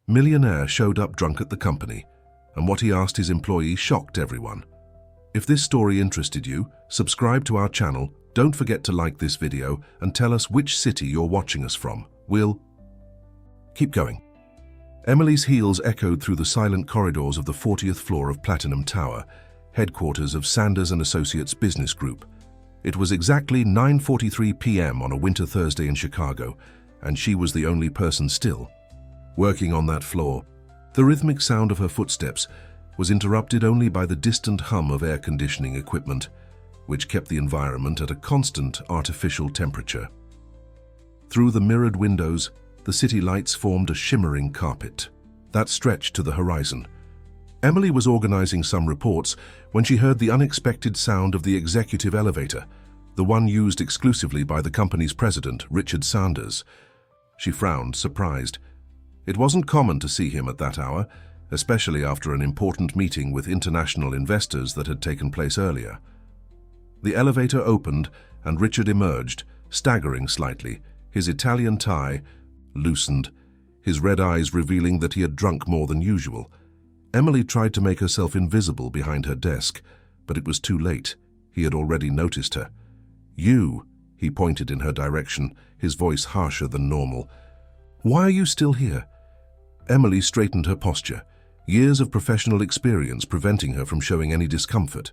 Millionaire showed up drunk at the company, and what he asked his employee shocked everyone. If this story interested you, subscribe to our channel, don't forget to like this video, and tell us which city you're watching us from. We'll keep going. Emily's heels echoed through the silent corridors of the 40th floor of Platinum Tower, headquarters of Sanders & Associates Business Group. It was exactly 9:43 p.m. on a winter Thursday in Chicago, and she was the only person still working on that floor. The rhythmic sound of her footsteps was interrupted only by the distant hum of air conditioning equipment, which kept the environment at a constant artificial temperature. Through the mirrored windows, the city lights formed a shimmering carpet that stretched to the horizon. Emily was organizing some reports when she heard the unexpected sound of the executive elevator, the one used exclusively by the company's president, Richard Sanders. She frowned, surprised. It wasn't common to see him at that hour, especially after an important meeting with international investors that had taken place earlier. The elevator opened and Richard emerged, staggering slightly, his Italian tie loosened, his red eyes revealing that he had drunk more than usual. Emily tried to make herself invisible behind her desk, but it was too late. He had already noticed her. "You," he pointed in her direction, his voice harsher than normal. "Why are you still here?" Emily straightened her posture, years of professional experience preventing her from showing any discomfort.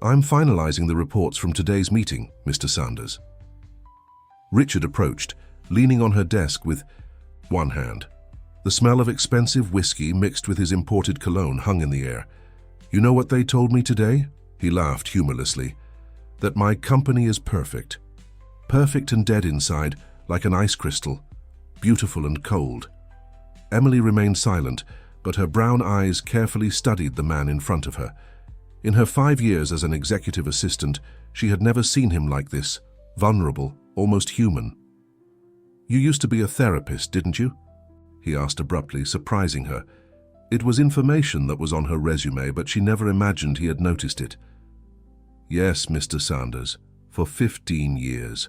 "I'm finalizing the reports from today's meeting, Mr. Sanders." Richard approached, leaning on her desk with one hand. The smell of expensive whiskey mixed with his imported cologne hung in the air. "You know what they told me today?" He laughed humorlessly. "That my company is perfect. Perfect and dead inside, like an ice crystal. Beautiful and cold." Emily remained silent, but her brown eyes carefully studied the man in front of her. In her 5 years as an executive assistant, she had never seen him like this, vulnerable, almost human. "You used to be a therapist, didn't you?" he asked abruptly, surprising her. It was information that was on her resume, but she never imagined he had noticed it. "Yes, Mr. Sanders, for 15 years.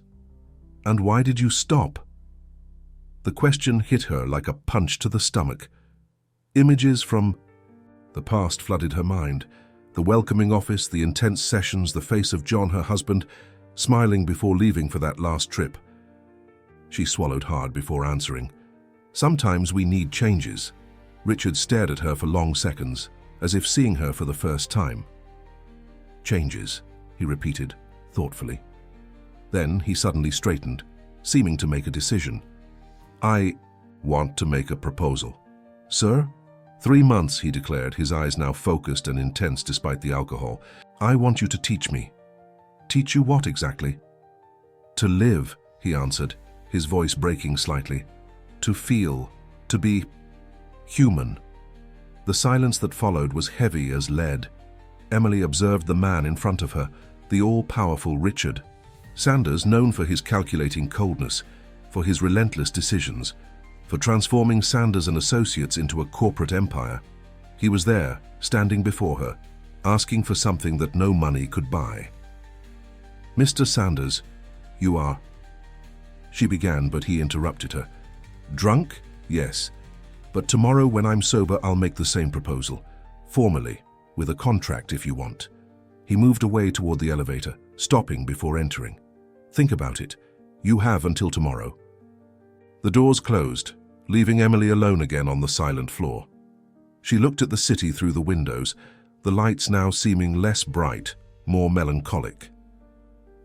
"And why did you stop?" The question hit her like a punch to the stomach. Images from the past flooded her mind. The welcoming office, the intense sessions, the face of John, her husband, smiling before leaving for that last trip. She swallowed hard before answering. "Sometimes we need changes." Richard stared at her for long seconds, as if seeing her for the first time. "Changes," he repeated, thoughtfully. Then he suddenly straightened, seeming to make a decision. "I want to make a proposal." "Sir?" 3 months, he declared, his eyes now focused and intense despite the alcohol. "I want you to teach me." "Teach you what exactly?" "To live," he answered, his voice breaking slightly. "To feel, to be human." The silence that followed was heavy as lead. Emily observed the man in front of her, the all-powerful Richard Sanders, known for his calculating coldness, for his relentless decisions, for transforming Sanders & Associates into a corporate empire. He was there, standing before her, asking for something that no money could buy. "Mr. Sanders, you are—" she began, but he interrupted her. "Drunk? Yes. But tomorrow when I'm sober, I'll make the same proposal. Formally, with a contract if you want." He moved away toward the elevator, stopping before entering. "Think about it. You have until tomorrow." The doors closed, leaving Emily alone again on the silent floor. She looked at the city through the windows, the lights now seeming less bright, more melancholic.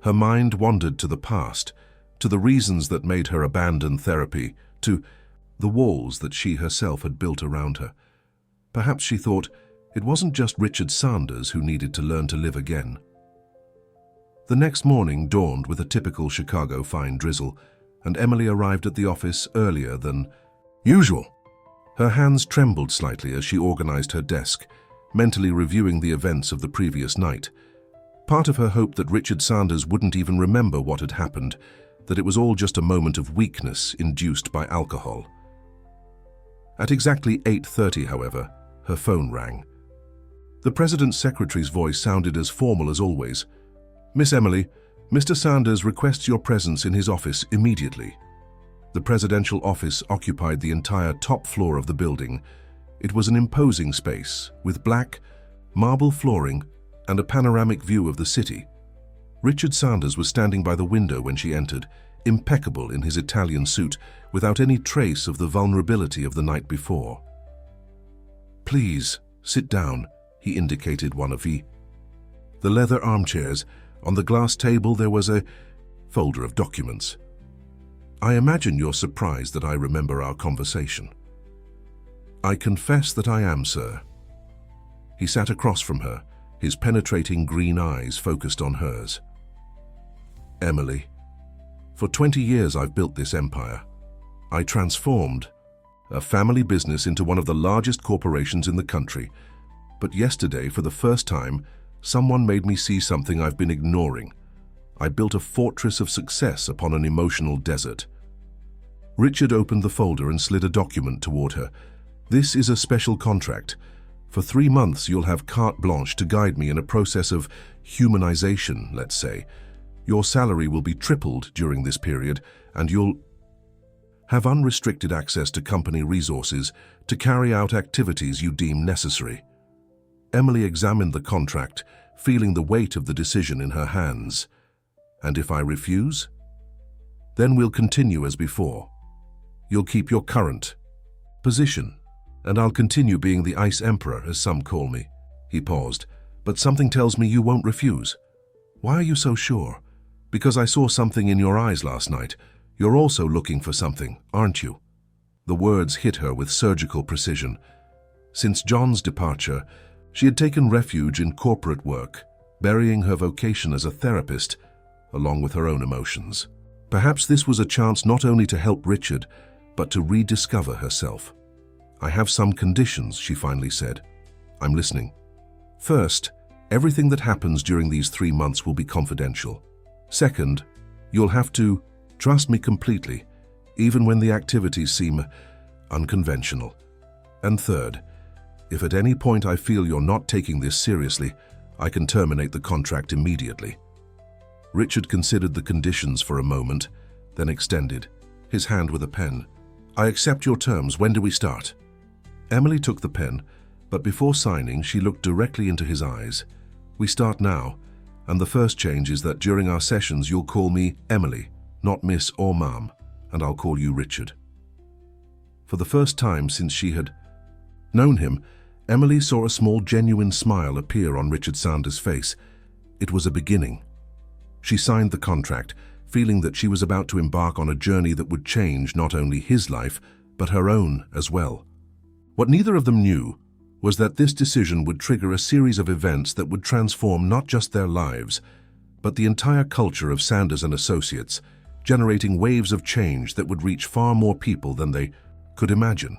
Her mind wandered to the past, to the reasons that made her abandon therapy, to the walls that she herself had built around her. Perhaps she thought it wasn't just Richard Sanders who needed to learn to live again. The next morning dawned with a typical Chicago fine drizzle, and Emily arrived at the office earlier than usual. Her hands trembled slightly as she organized her desk, mentally reviewing the events of the previous night. Part of her hoped that Richard Sanders wouldn't even remember what had happened, that it was all just a moment of weakness induced by alcohol. At exactly 8:30, however, her phone rang. The president's secretary's voice sounded as formal as always. "Miss Emily, Mr. Sanders requests your presence in his office immediately." The presidential office occupied the entire top floor of the building. It was an imposing space, with black, marble flooring and a panoramic view of the city. Richard Sanders was standing by the window when she entered, impeccable in his Italian suit, without any trace of the vulnerability of the night before. "Please, sit down," he indicated one of the leather armchairs. On the glass table there was a folder of documents. "I imagine you're surprised that I remember our conversation." "I confess that I am, sir." He sat across from her, his penetrating green eyes focused on hers. "Emily, for 20 years I've built this empire. I transformed a family business into one of the largest corporations in the country. But yesterday, for the first time, someone made me see something I've been ignoring. I built a fortress of success upon an emotional desert." Richard opened the folder and slid a document toward her. "This is a special contract. For 3 months you'll have carte blanche to guide me in a process of humanization, let's say. Your salary will be tripled during this period, and you'll have unrestricted access to company resources to carry out activities you deem necessary." Emily examined the contract, feeling the weight of the decision in her hands. "And if I refuse?" "Then we'll continue as before. You'll keep your current position, and I'll continue being the Ice Emperor, as some call me." He paused. "But something tells me you won't refuse." "Why are you so sure?" "Because I saw something in your eyes last night. You're also looking for something, aren't you?" The words hit her with surgical precision. Since John's departure, she had taken refuge in corporate work, burying her vocation as a therapist, along with her own emotions. Perhaps this was a chance not only to help Richard, but to rediscover herself. "I have some conditions," she finally said. "I'm listening." "First, everything that happens during these 3 months will be confidential. Second, you'll have to trust me completely, even when the activities seem unconventional. And third, if at any point I feel you're not taking this seriously, I can terminate the contract immediately." Richard considered the conditions for a moment, then extended, his hand with a pen. "I accept your terms. When do we start?" Emily took the pen, but before signing, she looked directly into his eyes. "We start now, and the first change is that during our sessions you'll call me Emily, not Miss or Ma'am, and I'll call you Richard." For the first time since she had known him, Emily saw a small, genuine smile appear on Richard Sanders' face. It was a beginning. She signed the contract, feeling that she was about to embark on a journey that would change not only his life, but her own as well. What neither of them knew was that this decision would trigger a series of events that would transform not just their lives, but the entire culture of Sanders and Associates, generating waves of change that would reach far more people than they could imagine.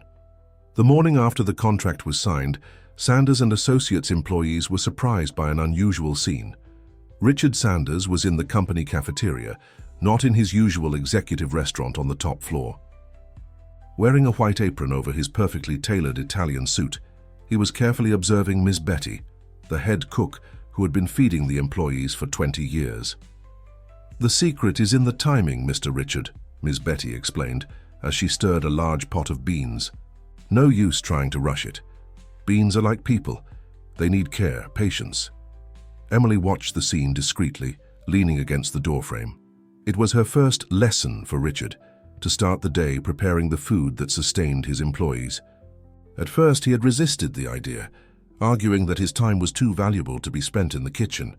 The morning after the contract was signed, Sanders and Associates employees were surprised by an unusual scene. Richard Sanders was in the company cafeteria, not in his usual executive restaurant on the top floor. Wearing a white apron over his perfectly tailored Italian suit, he was carefully observing Miss Betty, the head cook who had been feeding the employees for 20 years. "The secret is in the timing, Mr. Richard," Miss Betty explained as she stirred a large pot of beans. "No use trying to rush it. Beans are like people. They need care, patience." Emily watched the scene discreetly, leaning against the doorframe. It was her first lesson for Richard, to start the day preparing the food that sustained his employees. At first he had resisted the idea, arguing that his time was too valuable to be spent in the kitchen.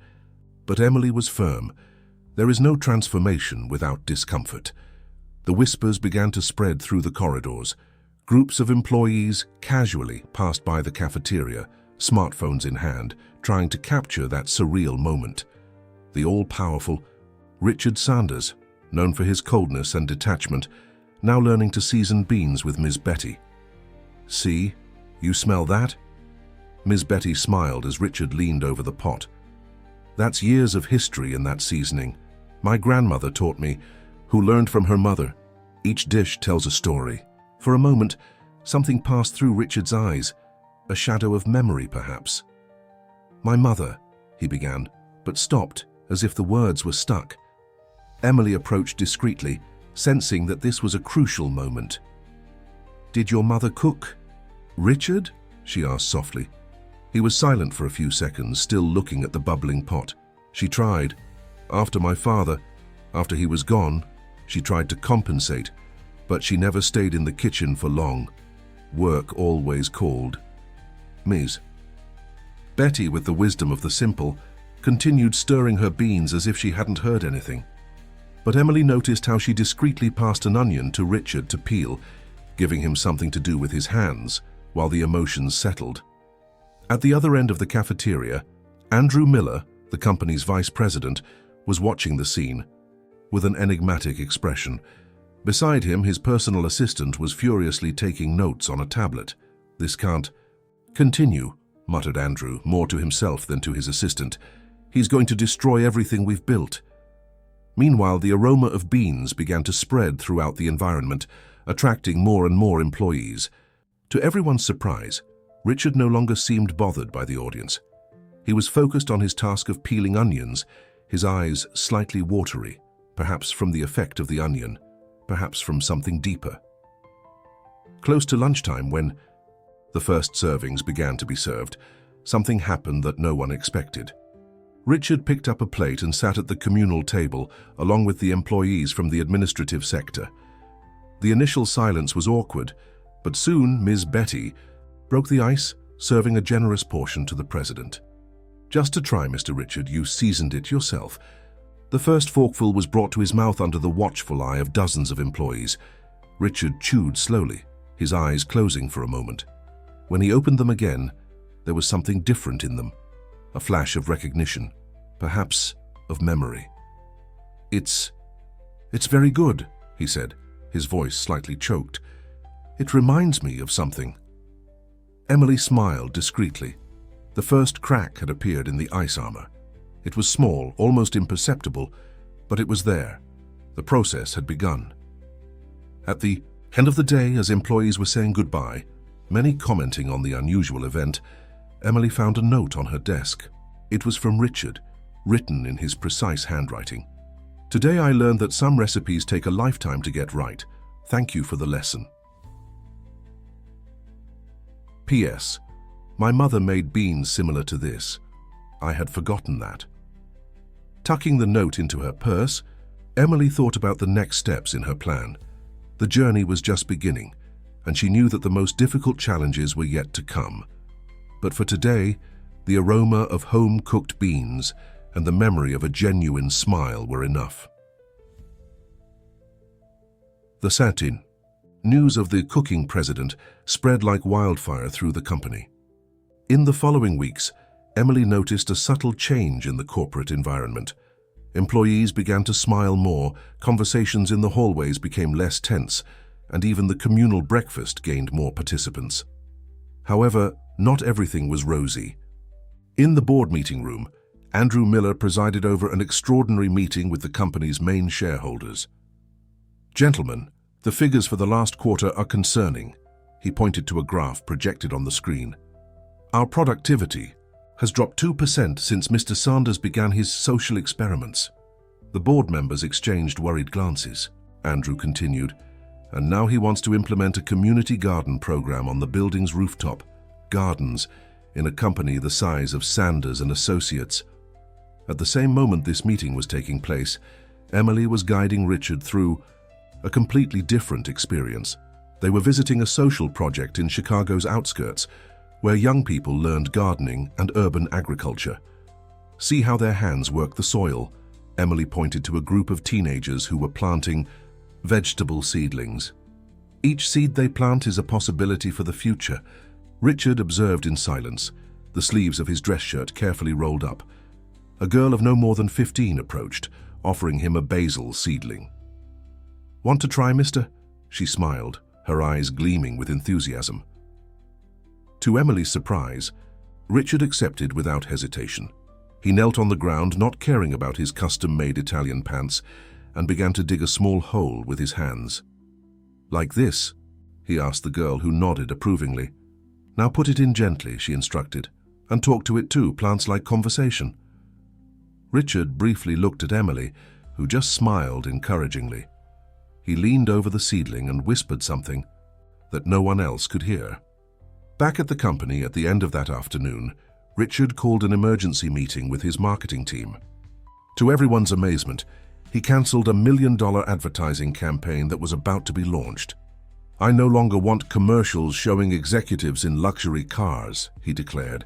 But Emily was firm. There is no transformation without discomfort. The whispers began to spread through the corridors. Groups of employees casually passed by the cafeteria, smartphones in hand, trying to capture that surreal moment. The all-powerful Richard Sanders, known for his coldness and detachment, now learning to season beans with Miss Betty. "See, you smell that?" Miss Betty smiled as Richard leaned over the pot. "That's years of history in that seasoning. My grandmother taught me, who learned from her mother. Each dish tells a story." For a moment, something passed through Richard's eyes, a shadow of memory perhaps. "My mother," he began, but stopped as if the words were stuck. Emily approached discreetly, sensing that this was a crucial moment. "Did your mother cook, Richard?" she asked softly. He was silent for a few seconds, still looking at the bubbling pot. "She tried. After my father, after he was gone, she tried to compensate, but she never stayed in the kitchen for long. Work always called." Ms. Betty, with the wisdom of the simple, continued stirring her beans as if she hadn't heard anything. But Emily noticed how she discreetly passed an onion to Richard to peel, giving him something to do with his hands, while the emotions settled. At the other end of the cafeteria, Andrew Miller, the company's vice president, was watching the scene, with an enigmatic expression. Beside him, his personal assistant was furiously taking notes on a tablet. "This can't continue," muttered Andrew, more to himself than to his assistant. "He's going to destroy everything we've built." Meanwhile, the aroma of beans began to spread throughout the environment, attracting more and more employees. To everyone's surprise, Richard no longer seemed bothered by the audience. He was focused on his task of peeling onions, his eyes slightly watery, perhaps from the effect of the onion, perhaps from something deeper. Close to lunchtime, when the first servings began to be served, something happened that no one expected. Richard picked up a plate and sat at the communal table along with the employees from the administrative sector. The initial silence was awkward, but soon Ms. Betty broke the ice, serving a generous portion to the president. "Just to try, Mr. Richard, you seasoned it yourself." The first forkful was brought to his mouth under the watchful eye of dozens of employees. Richard chewed slowly, his eyes closing for a moment. When he opened them again, there was something different in them, a flash of recognition, perhaps of memory. It's very good," he said, his voice slightly choked. "It reminds me of something." Emily smiled discreetly. The first crack had appeared in the ice armor. It was small, almost imperceptible, but it was there. The process had begun. At the end of the day, as employees were saying goodbye, many commenting on the unusual event, Emily found a note on her desk. It was from Richard, written in his precise handwriting. "Today I learned that some recipes take a lifetime to get right. Thank you for the lesson. P.S. My mother made beans similar to this. I had forgotten that." Tucking the note into her purse, Emily thought about the next steps in her plan. The journey was just beginning, and she knew that the most difficult challenges were yet to come. But for today, the aroma of home-cooked beans and the memory of a genuine smile were enough. The satin. News of the cooking president spread like wildfire through the company. In the following weeks, Emily noticed a subtle change in the corporate environment. Employees began to smile more, conversations in the hallways became less tense, and even the communal breakfast gained more participants. However, not everything was rosy. In the board meeting room, Andrew Miller presided over an extraordinary meeting with the company's main shareholders. "Gentlemen, the figures for the last quarter are concerning." He pointed to a graph projected on the screen. "Our productivity has dropped 2% since Mr. Sanders began his social experiments." The board members exchanged worried glances. Andrew continued, "And now he wants to implement a community garden program on the building's rooftop. Gardens in a company the size of Sanders and Associates." At the same moment this meeting was taking place, Emily was guiding Richard through a completely different experience. They were visiting a social project in Chicago's outskirts, where young people learned gardening and urban agriculture. "See how their hands work the soil." Emily pointed to a group of teenagers who were planting vegetable seedlings. "Each seed they plant is a possibility for the future." Richard observed in silence, the sleeves of his dress shirt carefully rolled up. A girl of no more than 15 approached, offering him a basil seedling. "Want to try, mister?" She smiled, her eyes gleaming with enthusiasm. To Emily's surprise, Richard accepted without hesitation. He knelt on the ground, not caring about his custom-made Italian pants, and began to dig a small hole with his hands. "Like this?" he asked the girl, who nodded approvingly. "Now put it in gently," she instructed, "and talk to it too. Plants like conversation." Richard briefly looked at Emily, who just smiled encouragingly. He leaned over the seedling and whispered something that no one else could hear. Back at the company at the end of that afternoon, Richard called an emergency meeting with his marketing team. To everyone's amazement, he cancelled a $1 million advertising campaign that was about to be launched. "I no longer want commercials showing executives in luxury cars," he declared.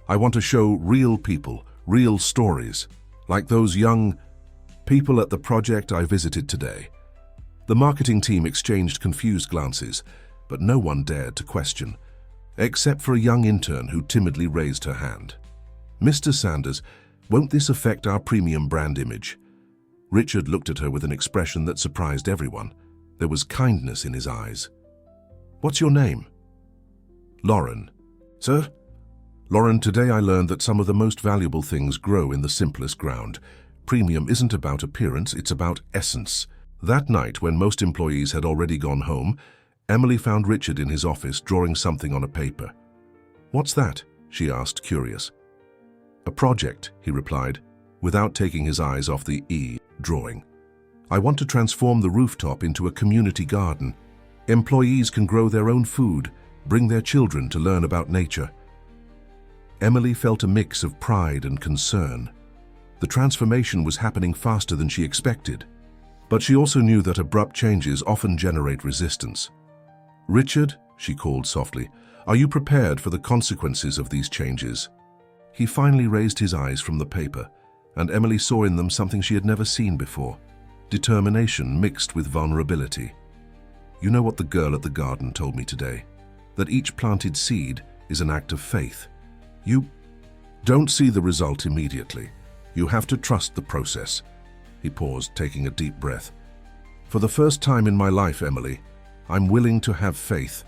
"I want to show real people, real stories, like those young people at the project I visited today." The marketing team exchanged confused glances, but no one dared to question, except for a young intern who timidly raised her hand. "Mr. Sanders, won't this affect our premium brand image?" Richard looked at her with an expression that surprised everyone. There was kindness in his eyes. "What's your name?" "Lauren." "Sir?" "Lauren, today I learned that some of the most valuable things grow in the simplest ground. Premium isn't about appearance, it's about essence." That night, when most employees had already gone home, Emily found Richard in his office drawing something on a paper. "What's that?" she asked, curious. "A project," he replied, without taking his eyes off the drawing. "I want to transform the rooftop into a community garden. Employees can grow their own food, bring their children to learn about nature." Emily felt a mix of pride and concern. The transformation was happening faster than she expected, but she also knew that abrupt changes often generate resistance. "Richard," she called softly, "are you prepared for the consequences of these changes?" He finally raised his eyes from the paper, and Emily saw in them something she had never seen before: determination mixed with vulnerability. "You know what the girl at the garden told me today? That each planted seed is an act of faith. You don't see the result immediately. You have to trust the process." He paused, taking a deep breath. "For the first time in my life, Emily, I'm willing to have faith."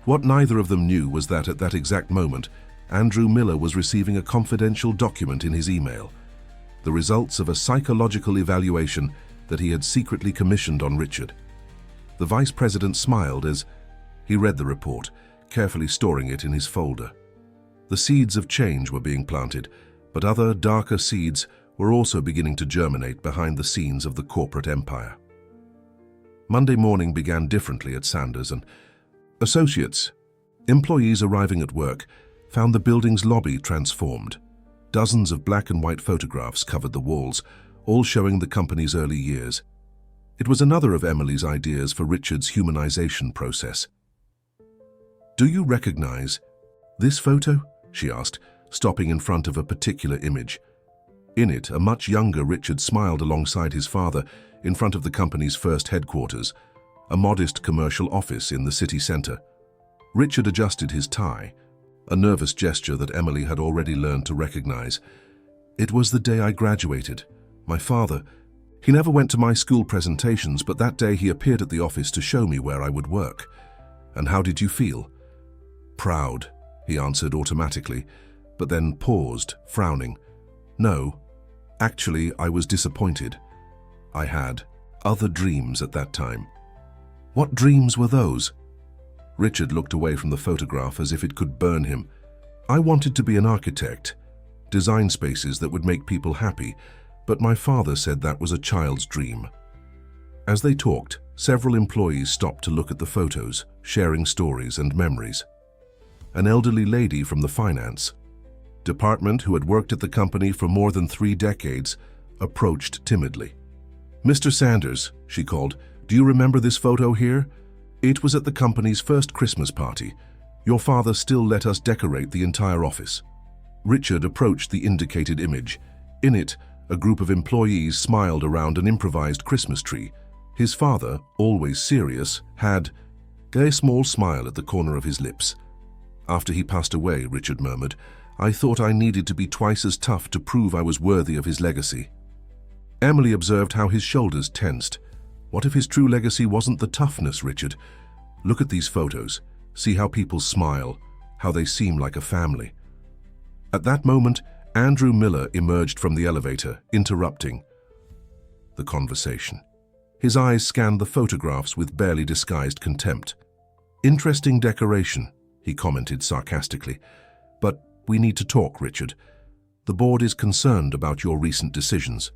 What neither of them knew was that at that exact moment, Andrew Miller was receiving a confidential document in his email, the results of a psychological evaluation that he had secretly commissioned on Richard. The vice president smiled as he read the report, carefully storing it in his folder. The seeds of change were being planted, but other, darker seeds were also beginning to germinate behind the scenes of the corporate empire. Monday morning began differently at Sanders and Associates. Employees arriving at work found the building's lobby transformed. Dozens of black and white photographs covered the walls, all showing the company's early years. It was another of Emily's ideas for Richard's humanization process. "Do you recognize this photo?" she asked, stopping in front of a particular image. In it, a much younger Richard smiled alongside his father in front of the company's first headquarters, a modest commercial office in the city center. Richard adjusted his tie, a nervous gesture that Emily had already learned to recognize. "It was the day I graduated. My father, he never went to my school presentations, but that day he appeared at the office to show me where I would work." "And how did you feel?" "Proud," he answered automatically, but then paused, frowning. "No, actually, I was disappointed. I had other dreams at that time." "What dreams were those?" Richard looked away from the photograph as if it could burn him. "I wanted to be an architect, design spaces that would make people happy, but my father said that was a child's dream." As they talked, several employees stopped to look at the photos, sharing stories and memories. An elderly lady from the finance department who had worked at the company for more than 3 decades approached timidly. "Mr. Sanders," she called, "do you remember this photo here? It was at the company's first Christmas party. Your father still let us decorate the entire office." Richard approached the indicated image. In it, a group of employees smiled around an improvised Christmas tree. His father, always serious, had a small smile at the corner of his lips. "After he passed away," Richard murmured, "I thought I needed to be twice as tough to prove I was worthy of his legacy." Emily observed how his shoulders tensed. What if his true legacy wasn't the toughness, Richard? Look at these photos. See how people smile, how they seem like a family. At that moment, Andrew Miller emerged from the elevator, interrupting the conversation. His eyes scanned the photographs with barely disguised contempt. "Interesting decoration," he commented sarcastically. "But we need to talk, Richard. The board is concerned about your recent decisions."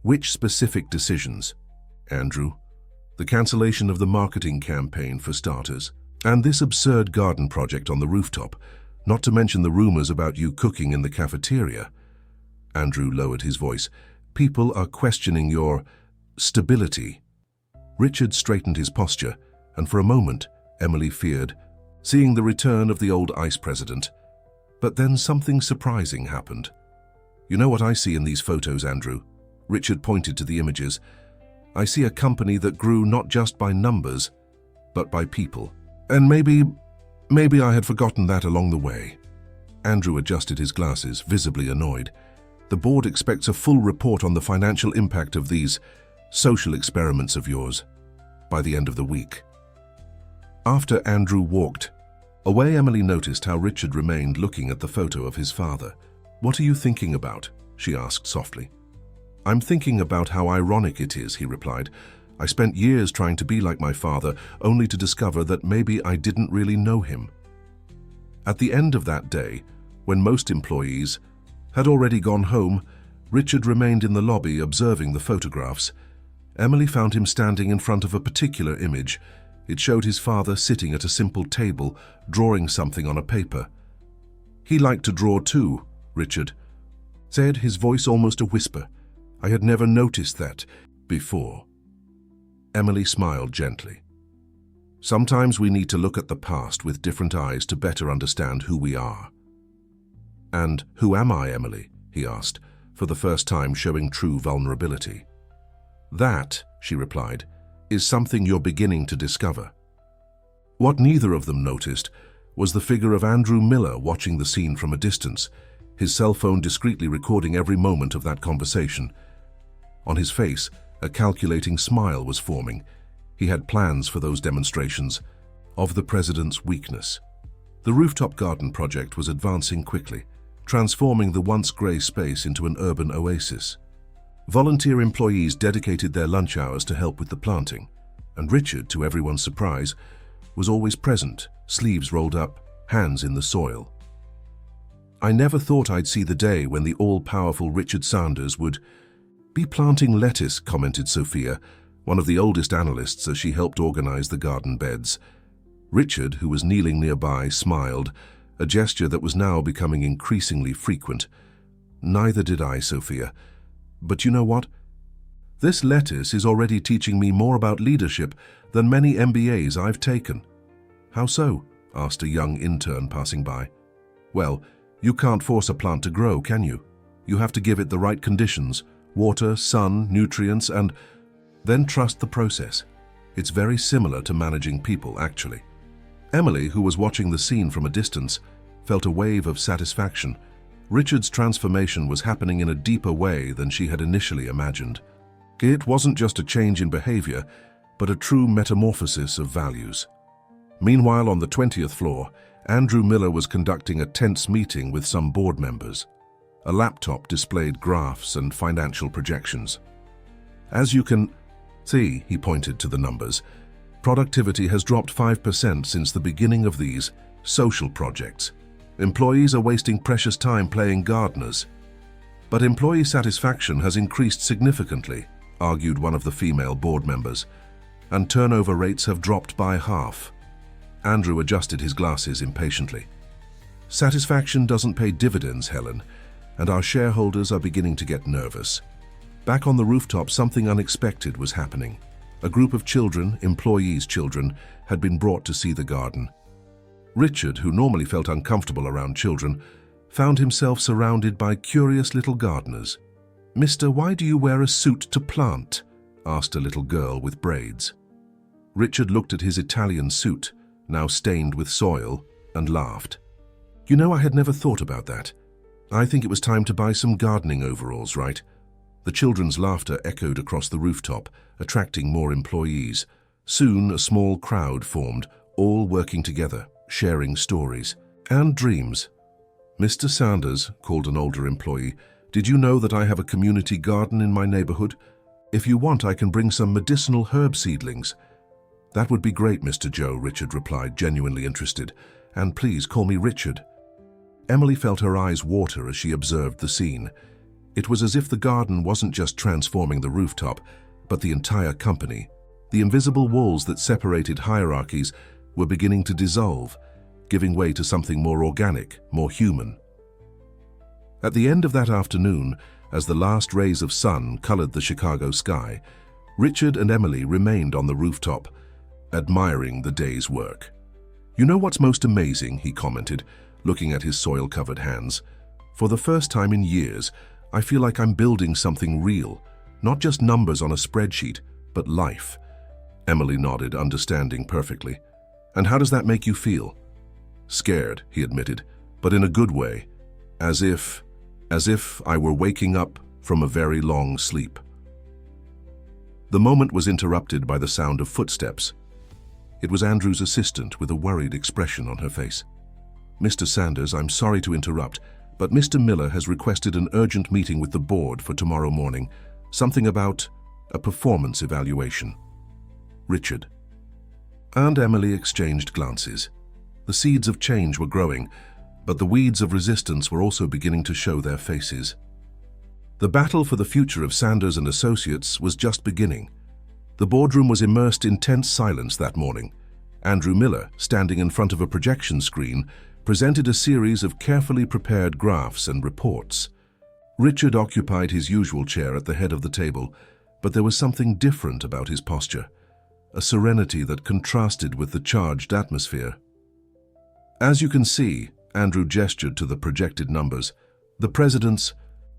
"Which specific decisions?" "Andrew, The cancellation of the marketing campaign for starters, and this absurd garden project on the rooftop, not to mention the rumors about you cooking in the cafeteria. Andrew lowered his voice. People are questioning your stability. Richard straightened his posture, and for a moment, Emily feared, seeing the return of the old ICE president. But then something surprising happened. You know what I see in these photos, Andrew? Richard pointed to the images. I see a company that grew not just by numbers, but by people. And maybe I had forgotten that along the way. Andrew adjusted his glasses, visibly annoyed. The board expects a full report on the financial impact of these social experiments of yours by the end of the week. After Andrew walked away, Emily noticed how Richard remained looking at the photo of his father. What are you thinking about? She asked softly. I'm thinking about how ironic it is, he replied. I spent years trying to be like my father, only to discover that maybe I didn't really know him. At the end of that day, when most employees had already gone home, Richard remained in the lobby observing the photographs. Emily found him standing in front of a particular image. It showed his father sitting at a simple table, drawing something on a paper. He liked to draw too, Richard said, his voice almost a whisper. I had never noticed that before. Emily smiled gently. Sometimes we need to look at the past with different eyes to better understand who we are. And who am I, Emily? He asked, for the first time showing true vulnerability. That, she replied, is something you're beginning to discover. What neither of them noticed was the figure of Andrew Miller watching the scene from a distance, his cell phone discreetly recording every moment of that conversation. On his face, a calculating smile was forming. He had plans for those demonstrations of the president's weakness. The rooftop garden project was advancing quickly, transforming the once grey space into an urban oasis. Volunteer employees dedicated their lunch hours to help with the planting, and Richard, to everyone's surprise, was always present, sleeves rolled up, hands in the soil. I never thought I'd see the day when the all-powerful Richard Sanders would be planting lettuce, commented Sophia, one of the oldest analysts, as she helped organize the garden beds. Richard, who was kneeling nearby, smiled, a gesture that was now becoming increasingly frequent. Neither did I, Sophia. But you know what? This lettuce is already teaching me more about leadership than many MBAs I've taken. How so? Asked a young intern passing by. Well, you can't force a plant to grow, can you? You have to give it the right conditions, water, sun, nutrients, and then trust the process. It's very similar to managing people, actually. Emily, who was watching the scene from a distance, felt a wave of satisfaction. Richard's transformation was happening in a deeper way than she had initially imagined. It wasn't just a change in behavior, but a true metamorphosis of values. Meanwhile, on the 20th floor, Andrew Miller was conducting a tense meeting with some board members. A laptop displayed graphs and financial projections. As you can see, he pointed to the numbers, productivity has dropped 5% since the beginning of these social projects. Employees are wasting precious time playing gardeners. But employee satisfaction has increased significantly, argued one of the female board members, and turnover rates have dropped by half. Andrew adjusted his glasses impatiently. Satisfaction doesn't pay dividends, Helen, and our shareholders are beginning to get nervous. Back on the rooftop, something unexpected was happening. A group of children, employees' children, had been brought to see the garden. Richard, who normally felt uncomfortable around children, found himself surrounded by curious little gardeners. "Mister, why do you wear a suit to plant?" asked a little girl with braids. Richard looked at his Italian suit, now stained with soil, and laughed. "You know, I had never thought about that. I think it was time to buy some gardening overalls, right?" The children's laughter echoed across the rooftop, attracting more employees. Soon, a small crowd formed, all working together, sharing stories and dreams. "Mr. Sanders," called an older employee, "did you know that I have a community garden in my neighborhood? If you want, I can bring some medicinal herb seedlings." "That would be great, Mr. Joe," Richard replied, genuinely interested. "And please call me Richard." Emily felt her eyes water as she observed the scene. It was as if the garden wasn't just transforming the rooftop, but the entire company. The invisible walls that separated hierarchies were beginning to dissolve, giving way to something more organic, more human. At the end of that afternoon, as the last rays of sun colored the Chicago sky, Richard and Emily remained on the rooftop, admiring the day's work. "You know what's most amazing?" he commented, looking at his soil-covered hands. "For the first time in years, I feel like I'm building something real, not just numbers on a spreadsheet, but life." Emily nodded, understanding perfectly. "And how does that make you feel?" "Scared," he admitted, "but in a good way, as if I were waking up from a very long sleep." The moment was interrupted by the sound of footsteps. It was Andrew's assistant with a worried expression on her face. "Mr. Sanders, I'm sorry to interrupt, but Mr. Miller has requested an urgent meeting with the board for tomorrow morning. Something about a performance evaluation." Richard and Emily exchanged glances. The seeds of change were growing, but the weeds of resistance were also beginning to show their faces. The battle for the future of Sanders and Associates was just beginning. The boardroom was immersed in tense silence that morning. Andrew Miller, standing in front of a projection screen, presented a series of carefully prepared graphs and reports. Richard occupied his usual chair at the head of the table, but there was something different about his posture, a serenity that contrasted with the charged atmosphere. "As you can see," Andrew gestured to the projected numbers, "the president's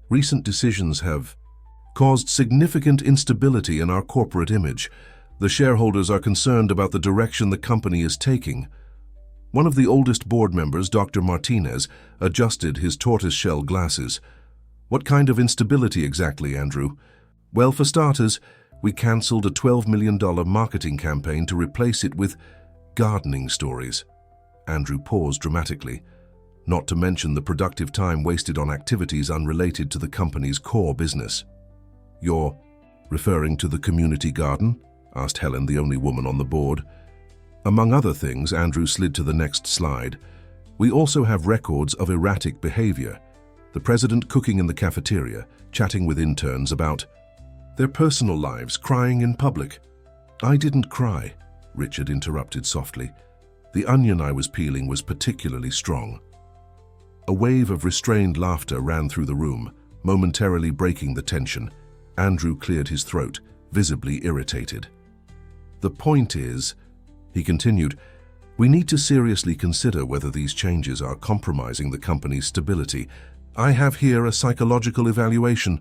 recent decisions have caused significant instability in our corporate image. The shareholders are concerned about the direction the company is taking." One of the oldest board members, Dr. Martinez, adjusted his tortoiseshell glasses. "What kind of instability exactly, Andrew?" "Well, for starters, we cancelled a $12 million marketing campaign to replace it with gardening stories." Andrew paused dramatically. "Not to mention the productive time wasted on activities unrelated to the company's core business." "You're referring to the community garden?" asked Helen, the only woman on the board. Among other things, Andrew slid to the next slide. "We also have records of erratic behavior. The president cooking in the cafeteria, chatting with interns about their personal lives, crying in public." "I didn't cry," Richard interrupted softly. "The onion I was peeling was particularly strong." A wave of restrained laughter ran through the room, momentarily breaking the tension. Andrew cleared his throat, visibly irritated. "The point is," he continued, "we need to seriously consider whether these changes are compromising the company's stability. I have here a psychological evaluation,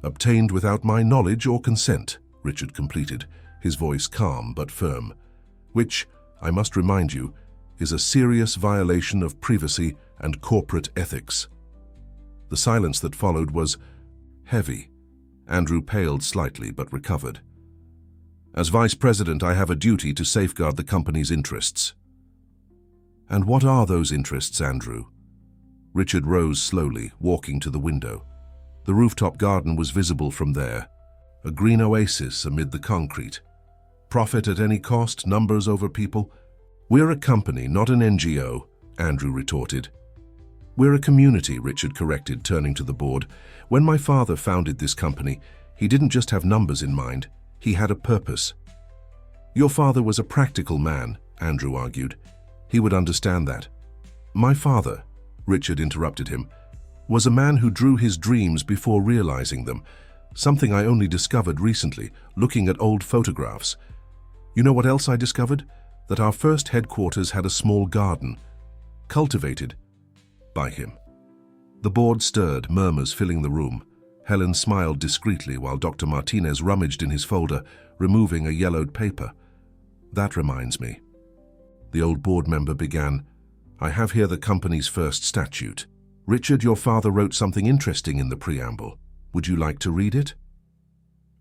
obtained without my knowledge or consent," Richard completed, his voice calm but firm, "which, I must remind you, is a serious violation of privacy and corporate ethics." The silence that followed was heavy. Andrew paled slightly but recovered. "As vice president, I have a duty to safeguard the company's interests." "And what are those interests, Andrew?" Richard rose slowly, walking to the window. The rooftop garden was visible from there, a green oasis amid the concrete. "Profit at any cost, numbers over people?" "We're a company, not an NGO," Andrew retorted. "We're a community," Richard corrected, turning to the board. "When my father founded this company, he didn't just have numbers in mind, he had a purpose." "Your father was a practical man," Andrew argued. "He would understand that." "My father," Richard interrupted him, "was a man who drew his dreams before realizing them, something I only discovered recently, looking at old photographs. You know what else I discovered? That our first headquarters had a small garden, cultivated by him." The board stirred, murmurs filling the room. Helen smiled discreetly while Dr. Martinez rummaged in his folder, removing a yellowed paper. "That reminds me," the old board member began. "I have here the company's first statute. Richard, your father wrote something interesting in the preamble. Would you like to read it?"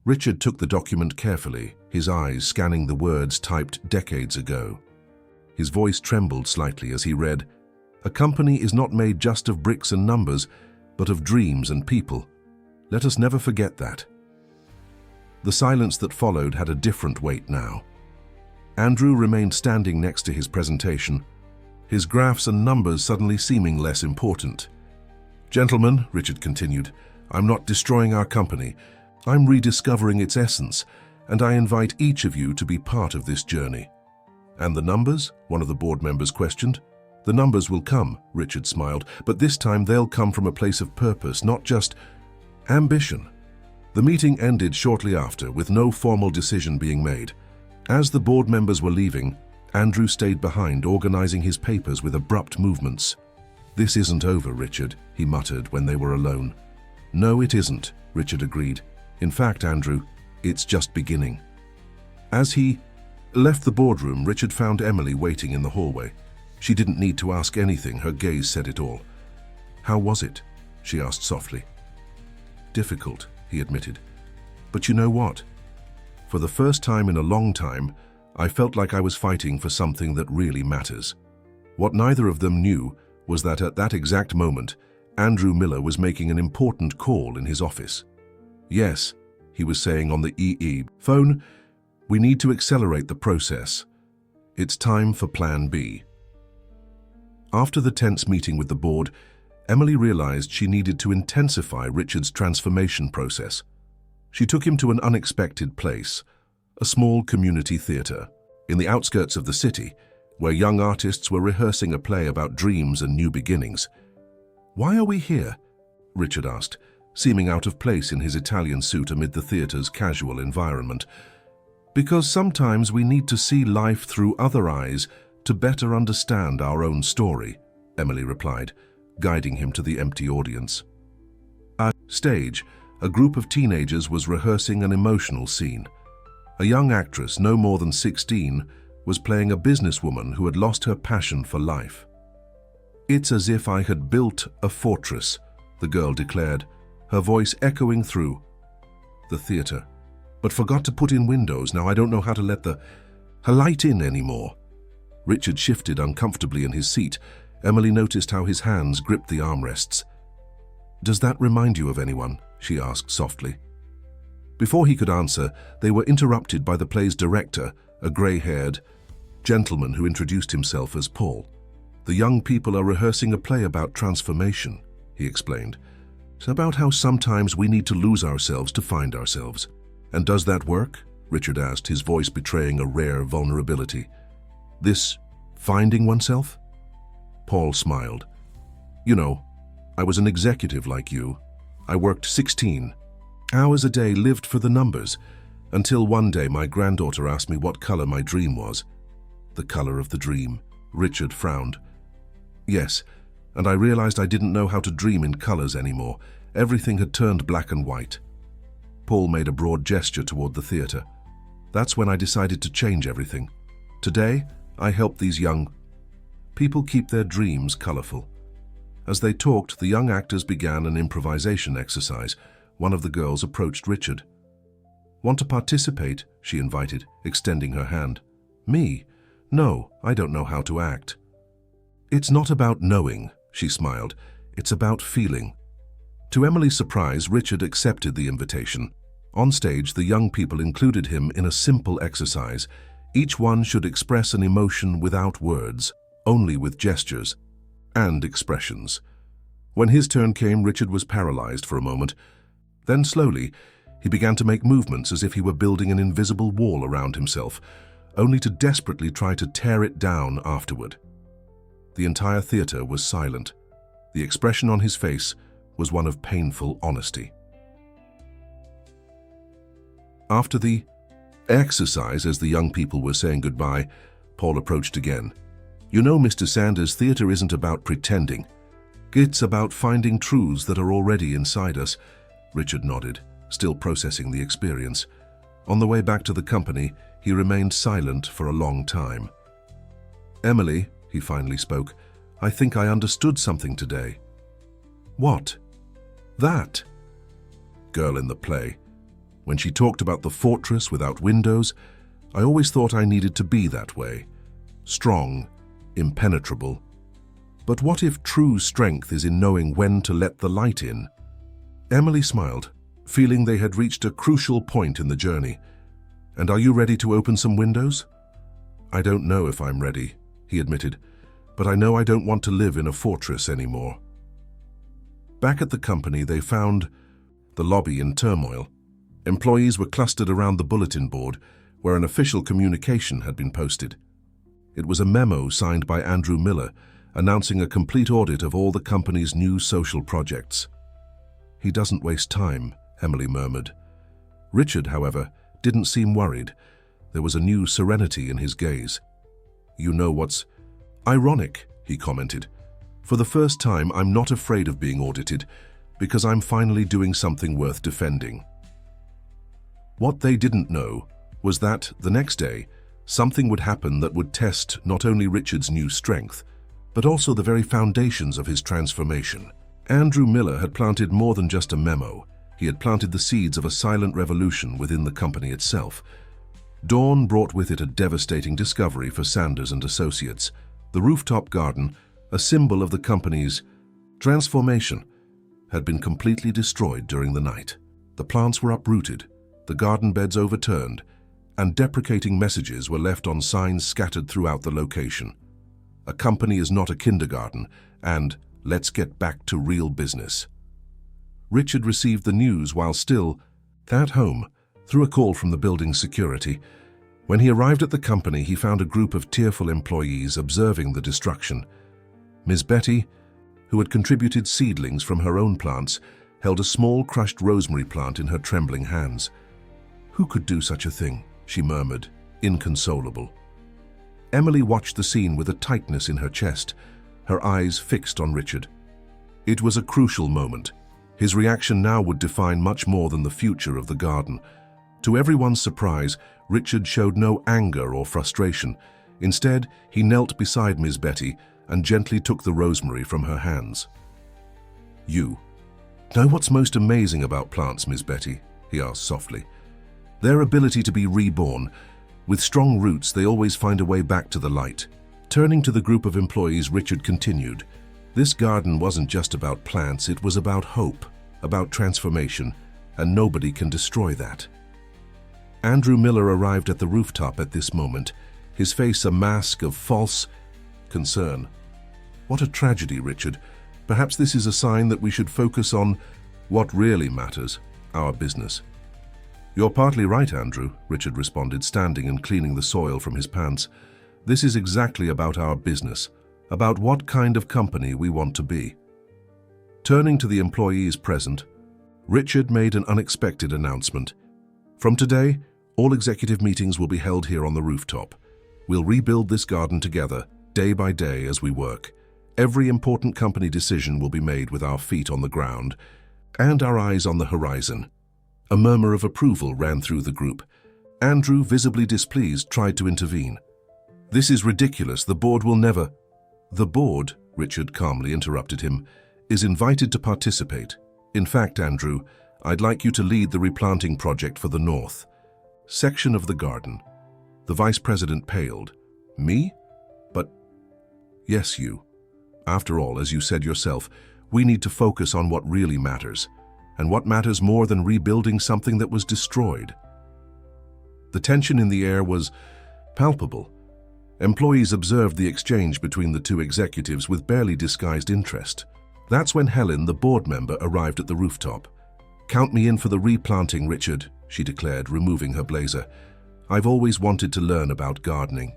Richard took the document carefully, his eyes scanning the words typed decades ago. His voice trembled slightly as he read, "A company is not made just of bricks and numbers, but of dreams and people. Let us never forget that." The silence that followed had a different weight now. Andrew remained standing next to his presentation, his graphs and numbers suddenly seeming less important. "Gentlemen," Richard continued, "I'm not destroying our company. I'm rediscovering its essence, and I invite each of you to be part of this journey." "And the numbers?" one of the board members questioned. "The numbers will come," Richard smiled, "but this time they'll come from a place of purpose, not just ambition." The meeting ended shortly after, with no formal decision being made. As the board members were leaving, Andrew stayed behind, organizing his papers with abrupt movements. "This isn't over, Richard," he muttered when they were alone. "No, it isn't," Richard agreed. "In fact, Andrew, it's just beginning." As he left the boardroom, Richard found Emily waiting in the hallway. She didn't need to ask anything, her gaze said it all. "How was it?" she asked softly. "Difficult," he admitted. "But you know what? For the first time in a long time, I felt like I was fighting for something that really matters." What neither of them knew was that at that exact moment, Andrew Miller was making an important call in his office. "Yes," he was saying on the EE phone, "we need to accelerate the process. It's time for Plan B." After the tense meeting with the board, Emily realized she needed to intensify Richard's transformation process. She took him to an unexpected place, a small community theater, in the outskirts of the city, where young artists were rehearsing a play about dreams and new beginnings. "Why are we here?" Richard asked, seeming out of place in his Italian suit amid the theater's casual environment. "Because sometimes we need to see life through other eyes to better understand our own story," Emily replied, guiding him to the empty audience. On stage, a group of teenagers was rehearsing an emotional scene. A young actress, no more than 16, was playing a businesswoman who had lost her passion for life. "It's as if I had built a fortress," the girl declared, her voice echoing through the theater. "But forgot to put in windows. Now I don't know how to let the light in anymore." Richard shifted uncomfortably in his seat. Emily noticed how his hands gripped the armrests. "Does that remind you of anyone?" she asked softly. Before he could answer, they were interrupted by the play's director, a gray-haired gentleman who introduced himself as Paul. "The young people are rehearsing a play about transformation," he explained. "It's about how sometimes we need to lose ourselves to find ourselves." "And does that work?" Richard asked, his voice betraying a rare vulnerability. "This finding oneself?" Paul smiled. "You know, I was an executive like you. I worked 16 hours a day, lived for the numbers, until one day my granddaughter asked me what color my dream was." "The color of the dream," Richard frowned. "Yes, and I realized I didn't know how to dream in colors anymore. Everything had turned black and white." Paul made a broad gesture toward the theater. "That's when I decided to change everything. Today, I help these young people keep their dreams colorful." As they talked, the young actors began an improvisation exercise. One of the girls approached Richard. "Want to participate?" she invited, extending her hand. "Me? No, I don't know how to act." "It's not about knowing," she smiled. "It's about feeling." To Emily's surprise, Richard accepted the invitation. On stage, the young people included him in a simple exercise. Each one should express an emotion without words, only with gestures and expressions. When his turn came, Richard was paralyzed for a moment. Then slowly, he began to make movements as if he were building an invisible wall around himself, only to desperately try to tear it down afterward. The entire theater was silent. The expression on his face was one of painful honesty. After the exercise, as the young people were saying goodbye, Paul approached again. "You know, Mr. Sanders, theater isn't about pretending. It's about finding truths that are already inside us." Richard nodded, still processing the experience. On the way back to the company, he remained silent for a long time. "Emily," he finally spoke, "I think I understood something today." "What?" "That girl in the play. When she talked about the fortress without windows, I always thought I needed to be that way. Strong, impenetrable. But what if true strength is in knowing when to let the light in?" Emily smiled, feeling they had reached a crucial point in the journey. "And are you ready to open some windows?" "I don't know if I'm ready," he admitted, "but I know I don't want to live in a fortress anymore." Back at the company, they found the lobby in turmoil. Employees were clustered around the bulletin board, where an official communication had been posted. It was a memo signed by Andrew Miller, announcing a complete audit of all the company's new social projects. "He doesn't waste time," Emily murmured. Richard, however, didn't seem worried. There was a new serenity in his gaze. "You know what's ironic," he commented. "For the first time, I'm not afraid of being audited, because I'm finally doing something worth defending." What they didn't know was that, the next day, something would happen that would test not only Richard's new strength, but also the very foundations of his transformation. Andrew Miller had planted more than just a memo. He had planted the seeds of a silent revolution within the company itself. Dawn brought with it a devastating discovery for Sanders and Associates. The rooftop garden, a symbol of the company's transformation, had been completely destroyed during the night. The plants were uprooted, the garden beds overturned, and deprecating messages were left on signs scattered throughout the location. "A company is not a kindergarten," and "Let's get back to real business." Richard received the news while still at home, through a call from the building's security. When he arrived at the company, he found a group of tearful employees observing the destruction. Ms. Betty, who had contributed seedlings from her own plants, held a small crushed rosemary plant in her trembling hands. "Who could do such a thing?" she murmured, inconsolable. Emily watched the scene with a tightness in her chest, her eyes fixed on Richard. It was a crucial moment. His reaction now would define much more than the future of the garden. To everyone's surprise, Richard showed no anger or frustration. Instead, he knelt beside Ms. Betty and gently took the rosemary from her hands. "You know what's most amazing about plants, Ms. Betty?" he asked softly. "Their ability to be reborn. With strong roots, they always find a way back to the light." Turning to the group of employees, Richard continued, "This garden wasn't just about plants, it was about hope, about transformation, and nobody can destroy that." Andrew Miller arrived at the rooftop at this moment, his face a mask of false concern. "What a tragedy, Richard. Perhaps this is a sign that we should focus on what really matters, our business." "You're partly right, Andrew," Richard responded, standing and cleaning the soil from his pants. "This is exactly about our business, about what kind of company we want to be." Turning to the employees present, Richard made an unexpected announcement. "From today, all executive meetings will be held here on the rooftop. We'll rebuild this garden together, day by day as we work. Every important company decision will be made with our feet on the ground and our eyes on the horizon." A murmur of approval ran through the group. Andrew, visibly displeased, tried to intervene. "This is ridiculous. The board will never—" "The board," Richard calmly interrupted him, "is invited to participate. In fact, Andrew, I'd like you to lead the replanting project for the north section of the garden." The vice president paled. "Me? But—" "Yes, you. After all, as you said yourself, we need to focus on what really matters. And what matters more than rebuilding something that was destroyed?" The tension in the air was palpable. Employees observed the exchange between the two executives with barely disguised interest. That's when Helen, the board member, arrived at the rooftop. "Count me in for the replanting, Richard," she declared, removing her blazer. "I've always wanted to learn about gardening."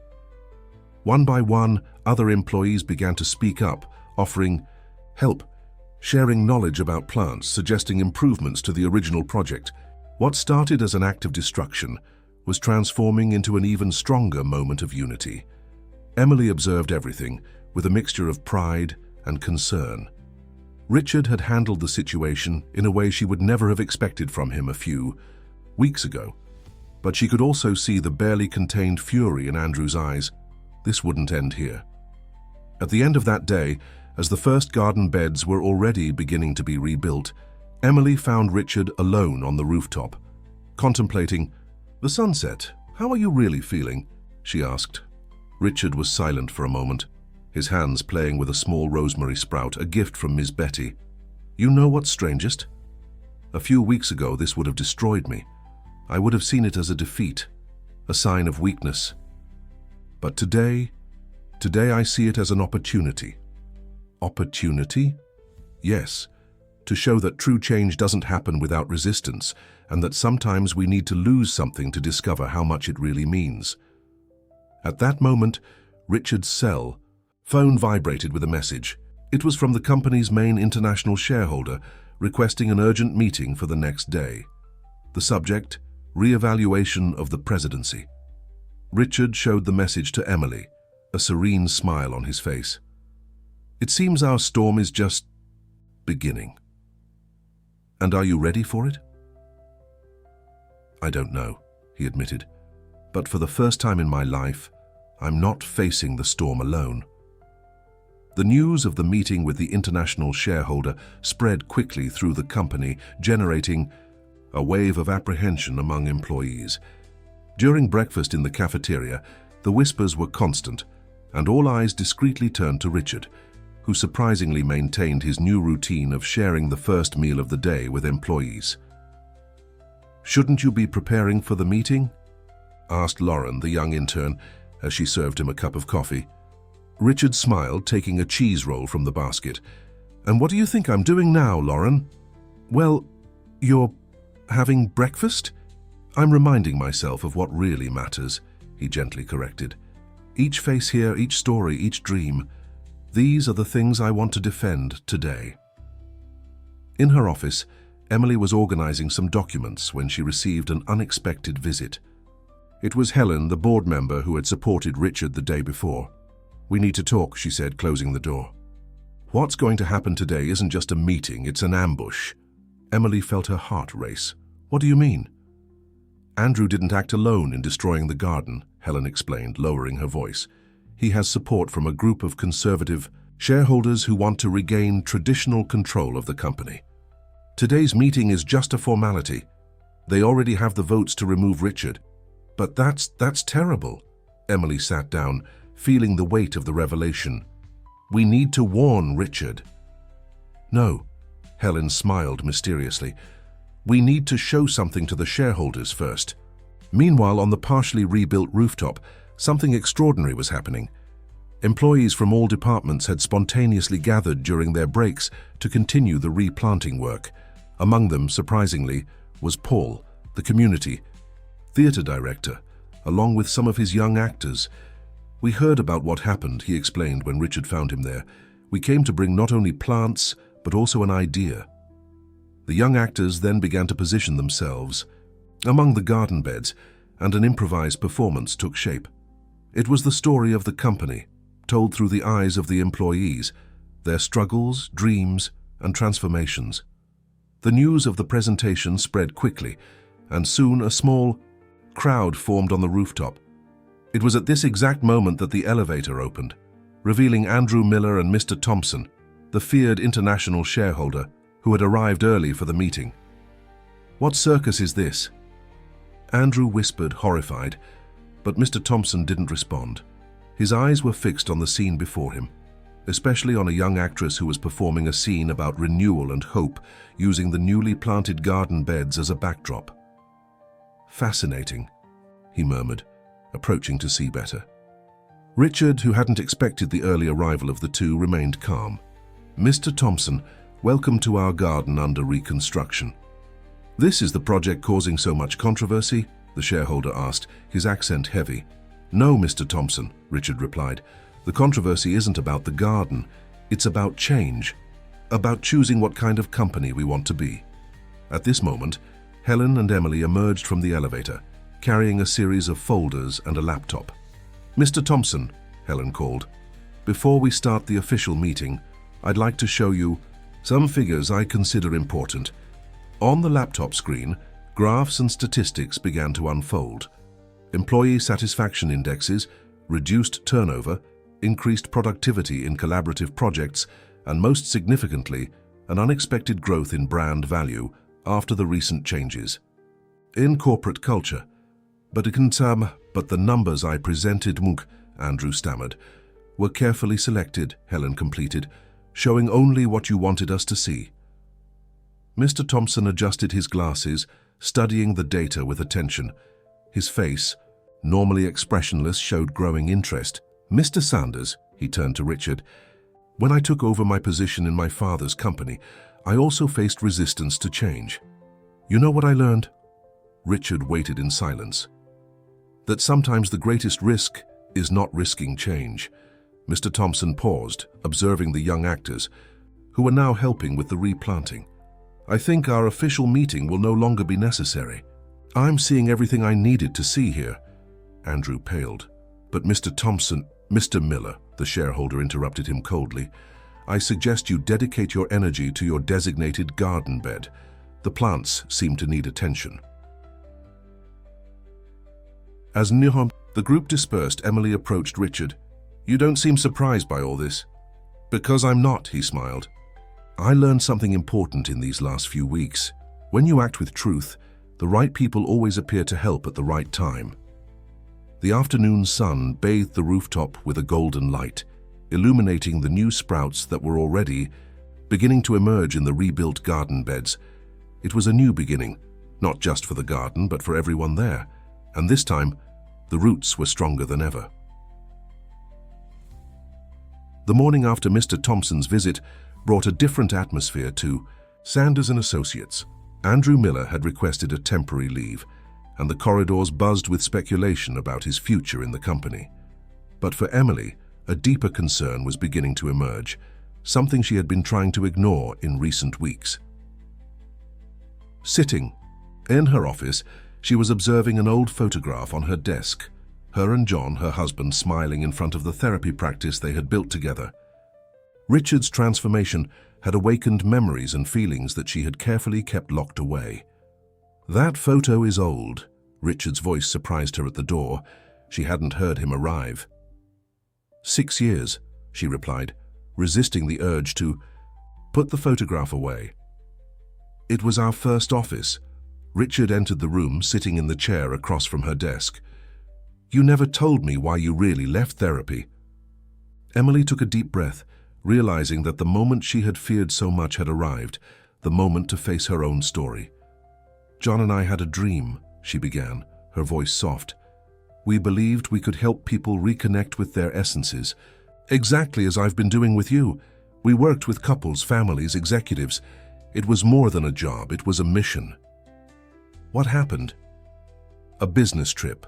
One by one, other employees began to speak up, offering help, sharing knowledge about plants, suggesting improvements to the original project. What started as an act of destruction was transforming into an even stronger moment of unity. Emily observed everything with a mixture of pride and concern. Richard had handled the situation in a way she would never have expected from him a few weeks ago, but she could also see the barely contained fury in Andrew's eyes. This wouldn't end here. At the end of that day, as the first garden beds were already beginning to be rebuilt, Emily found Richard alone on the rooftop, contemplating the sunset. "How are you really feeling?" she asked. Richard was silent for a moment, his hands playing with a small rosemary sprout, a gift from Ms. Betty. "You know what's strangest? A few weeks ago, this would have destroyed me. I would have seen it as a defeat, a sign of weakness. But today I see it as an opportunity." "Opportunity?" "Yes. to show that true change doesn't happen without resistance, and that sometimes we need to lose something to discover how much it really means. At that moment, Richard's cell phone vibrated with a message. It was from the company's main international shareholder, requesting an urgent meeting for the next day. The subject, re-evaluation of the presidency. Richard showed the message to Emily, a serene smile on his face. It seems our storm is just beginning. And are you ready for it? I don't know, he admitted, but for the first time in my life, I'm not facing the storm alone. The news of the meeting with the international shareholder spread quickly through the company, generating a wave of apprehension among employees. During breakfast in the cafeteria, the whispers were constant, and all eyes discreetly turned to Richard, who surprisingly maintained his new routine of sharing the first meal of the day with employees. "Shouldn't you be preparing for the meeting?" asked Lauren, the young intern, as she served him a cup of coffee. Richard smiled, taking a cheese roll from the basket. "And what do you think I'm doing now, Lauren?" "Well, you're having breakfast?" "I'm reminding myself of what really matters," he gently corrected. "Each face here, each story, each dream. These are the things I want to defend today." In her office, Emily was organizing some documents when she received an unexpected visit. It was Helen, the board member who had supported Richard the day before. "We need to talk," she said, closing the door. "What's going to happen today isn't just a meeting, it's an ambush." Emily felt her heart race. "What do you mean?" "Andrew didn't act alone in destroying the garden," Helen explained, lowering her voice. "He has support from a group of conservative shareholders who want to regain traditional control of the company. Today's meeting is just a formality. They already have the votes to remove Richard." "But that's terrible." Emily sat down, feeling the weight of the revelation. "We need to warn Richard." "No," Helen smiled mysteriously. "We need to show something to the shareholders first." Meanwhile, on the partially rebuilt rooftop, something extraordinary was happening. Employees from all departments had spontaneously gathered during their breaks to continue the replanting work. Among them, surprisingly, was Paul, the community theater director, along with some of his young actors. "We heard about what happened," he explained when Richard found him there. "We came to bring not only plants, but also an idea." The young actors then began to position themselves among the garden beds, and an improvised performance took shape. It was the story of the company, told through the eyes of the employees, their struggles, dreams, and transformations. The news of the presentation spread quickly, and soon a small crowd formed on the rooftop. It was at this exact moment that the elevator opened, revealing Andrew Miller and Mr. Thompson, the feared international shareholder who had arrived early for the meeting. "What circus is this?" Andrew whispered, horrified, but Mr. Thompson didn't respond. His eyes were fixed on the scene before him, especially on a young actress who was performing a scene about renewal and hope, using the newly planted garden beds as a backdrop. "Fascinating," he murmured, approaching to see better. Richard, who hadn't expected the early arrival of the two, remained calm. "Mr. Thompson, welcome to our garden under reconstruction." "This is the project causing so much controversy?" the shareholder asked, his accent heavy. "No, Mr. Thompson," Richard replied. "The controversy isn't about the garden. It's about change, about choosing what kind of company we want to be." At this moment, Helen and Emily emerged from the elevator, carrying a series of folders and a laptop. "Mr. Thompson," Helen called, "before we start the official meeting, I'd like to show you some figures I consider important." On the laptop screen, graphs and statistics began to unfold. Employee satisfaction indexes, reduced turnover, increased productivity in collaborative projects, and most significantly, an unexpected growth in brand value after the recent changes in corporate culture. But the numbers I presented, Andrew stammered, were carefully selected," Helen completed, "showing only what you wanted us to see." Mr. Thompson adjusted his glasses, studying the data with attention. His face, normally expressionless, showed growing interest. "Mr. Sanders," he turned to Richard, When I took over my position in my father's company, I also faced resistance to change. You know what I learned? Richard waited in silence. That sometimes the greatest risk is not risking change. Mr. Thompson paused, observing the young actors, who were now helping with the replanting. I think our official meeting will no longer be necessary. I'm seeing everything I needed to see here. Andrew paled. But Mr. Thompson, Mr. Miller, the shareholder interrupted him coldly. I suggest you dedicate your energy to your designated garden bed. The plants seem to need attention. As the group dispersed, Emily approached Richard. You don't seem surprised by all this. Because I'm not, he smiled. I learned something important in these last few weeks. When you act with truth, the right people always appear to help at the right time. The afternoon sun bathed the rooftop with a golden light, illuminating the new sprouts that were already beginning to emerge in the rebuilt garden beds. It was a new beginning, not just for the garden, but for everyone there. And this time, the roots were stronger than ever. The morning after Mr. Thompson's visit brought a different atmosphere to Sanders & Associates. Andrew Miller had requested a temporary leave, and the corridors buzzed with speculation about his future in the company. But for Emily, a deeper concern was beginning to emerge, something she had been trying to ignore in recent weeks. Sitting in her office, she was observing an old photograph on her desk, her and John, her husband, smiling in front of the therapy practice they had built together. Richard's transformation had awakened memories and feelings that she had carefully kept locked away. That photo is old. Richard's voice surprised her at the door. She hadn't heard him arrive. 6 years, she replied, resisting the urge to put the photograph away. It was our first office. Richard entered the room, sitting in the chair across from her desk. You never told me why you really left therapy. Emily took a deep breath, realizing that the moment she had feared so much had arrived, the moment to face her own story. John and I had a dream, she began, her voice soft. We believed we could help people reconnect with their essences, exactly as I've been doing with you. We worked with couples, families, executives. It was more than a job, it was a mission. What happened? A business trip.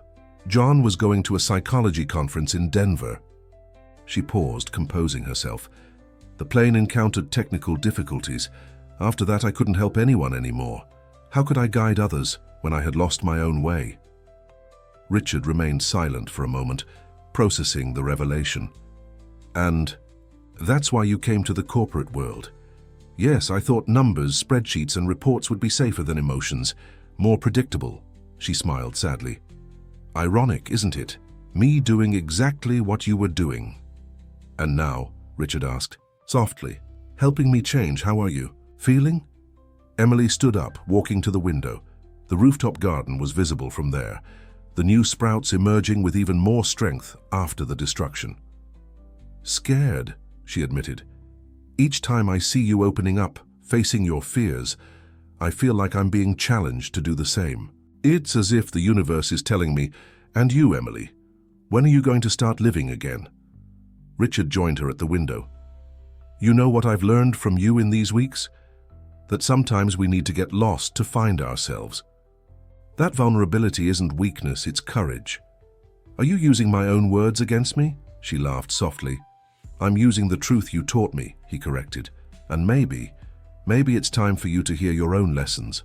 John was going to a psychology conference in Denver. She paused, composing herself. The plane encountered technical difficulties. After that, I couldn't help anyone anymore. How could I guide others when I had lost my own way? Richard remained silent for a moment, processing the revelation. And that's why you came to the corporate world. Yes, I thought numbers, spreadsheets, and reports would be safer than emotions, more predictable, she smiled sadly. Ironic, isn't it? Me doing exactly what you were doing. And now, Richard asked, softly, helping me change, how are you? Feeling? Emily stood up, walking to the window. The rooftop garden was visible from there, the new sprouts emerging with even more strength after the destruction. Scared, she admitted. Each time I see you opening up, facing your fears, I feel like I'm being challenged to do the same. It's as if the universe is telling me, and you, Emily, when are you going to start living again? Richard joined her at the window. You know what I've learned from you in these weeks? That sometimes we need to get lost to find ourselves. That vulnerability isn't weakness, it's courage. Are you using my own words against me? She laughed softly. I'm using the truth you taught me, he corrected. And maybe it's time for you to hear your own lessons.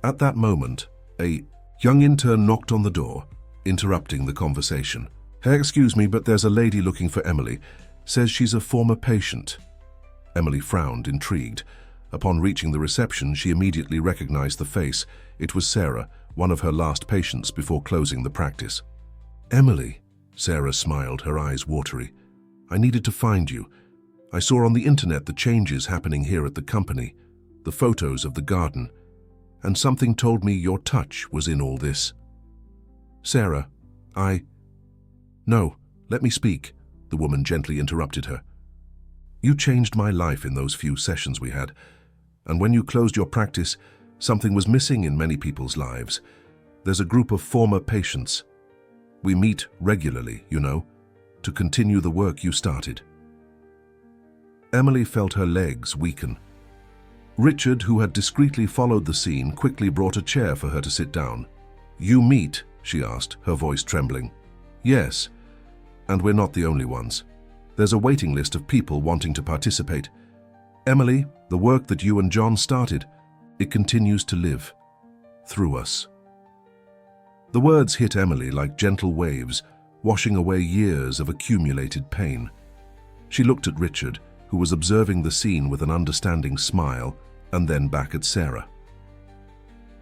At that moment, a young intern knocked on the door, interrupting the conversation. Hey, excuse me, but there's a lady looking for Emily. Says she's a former patient. Emily frowned, intrigued. Upon reaching the reception, she immediately recognized the face. It was Sarah, one of her last patients before closing the practice. Emily, Sarah smiled, her eyes watery. I needed to find you. I saw on the internet the changes happening here at the company, the photos of the garden, and something told me your touch was in all this. Sarah, No, let me speak, the woman gently interrupted her. You changed my life in those few sessions we had, and when you closed your practice, something was missing in many people's lives. There's a group of former patients. We meet regularly, you know, to continue the work you started. Emily felt her legs weaken. Richard, who had discreetly followed the scene, quickly brought a chair for her to sit down. "You meet?" she asked, her voice trembling. "Yes, and we're not the only ones. There's a waiting list of people wanting to participate. Emily, the work that you and John started, it continues to live. Through us." The words hit Emily like gentle waves, washing away years of accumulated pain. She looked at Richard, who was observing the scene with an understanding smile, and then back at Sarah.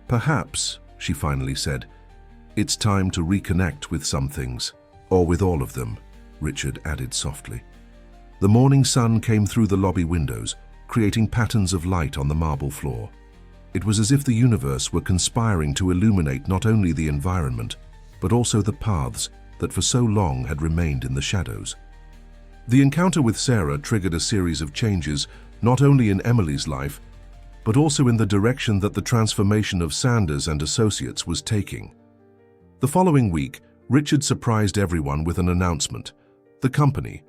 "Perhaps," she finally said, "it's time to reconnect with some things, or with all of them," Richard added softly. The morning sun came through the lobby windows, creating patterns of light on the marble floor. It was as if the universe were conspiring to illuminate not only the environment, but also the paths that for so long had remained in the shadows. The encounter with Sarah triggered a series of changes, not only in Emily's life, but also in the direction that the transformation of Sanders and Associates was taking. The following week, Richard surprised everyone with an announcement. The company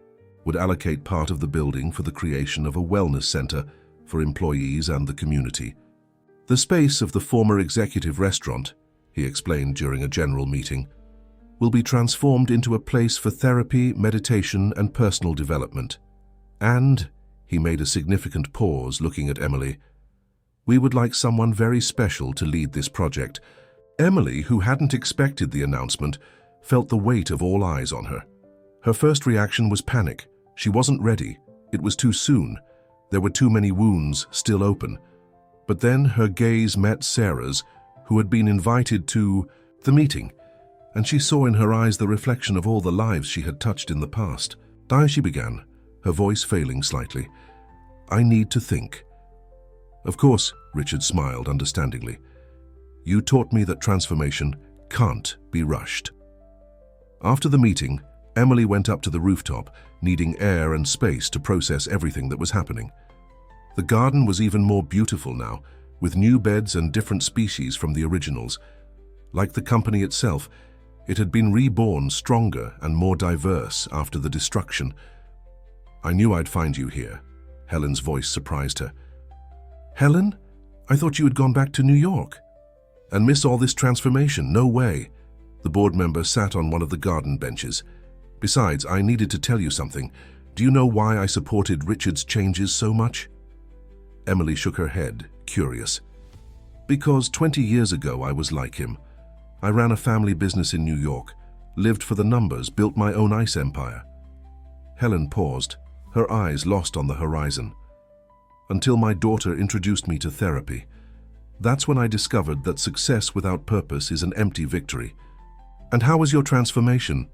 would allocate part of the building for the creation of a wellness center for employees and the community. The space of the former executive restaurant, he explained during a general meeting, will be transformed into a place for therapy, meditation, and personal development. And, he made a significant pause looking at Emily, we would like someone very special to lead this project. Emily, who hadn't expected the announcement, felt the weight of all eyes on her. Her first reaction was panic. She wasn't ready. It was too soon. There were too many wounds still open. But then her gaze met Sarah's, who had been invited to the meeting, and she saw in her eyes the reflection of all the lives she had touched in the past. She began, her voice failing slightly. "I need to think." "Of course," Richard smiled understandingly. "You taught me that transformation can't be rushed." After the meeting, Emily went up to the rooftop, needing air and space to process everything that was happening. The garden was even more beautiful now, with new beds and different species from the originals. Like the company itself, it had been reborn stronger and more diverse after the destruction. "I knew I'd find you here," Helen's voice surprised her. "Helen? I thought you had gone back to New York. And miss all this transformation? No way." The board member sat on one of the garden benches. "Besides, I needed to tell you something. Do you know why I supported Richard's changes so much?" Emily shook her head, curious. "Because 20 years ago I was like him. I ran a family business in New York, lived for the numbers, built my own ice empire." Helen paused, her eyes lost on the horizon. "Until my daughter introduced me to therapy. That's when I discovered that success without purpose is an empty victory." "And how was your transformation?"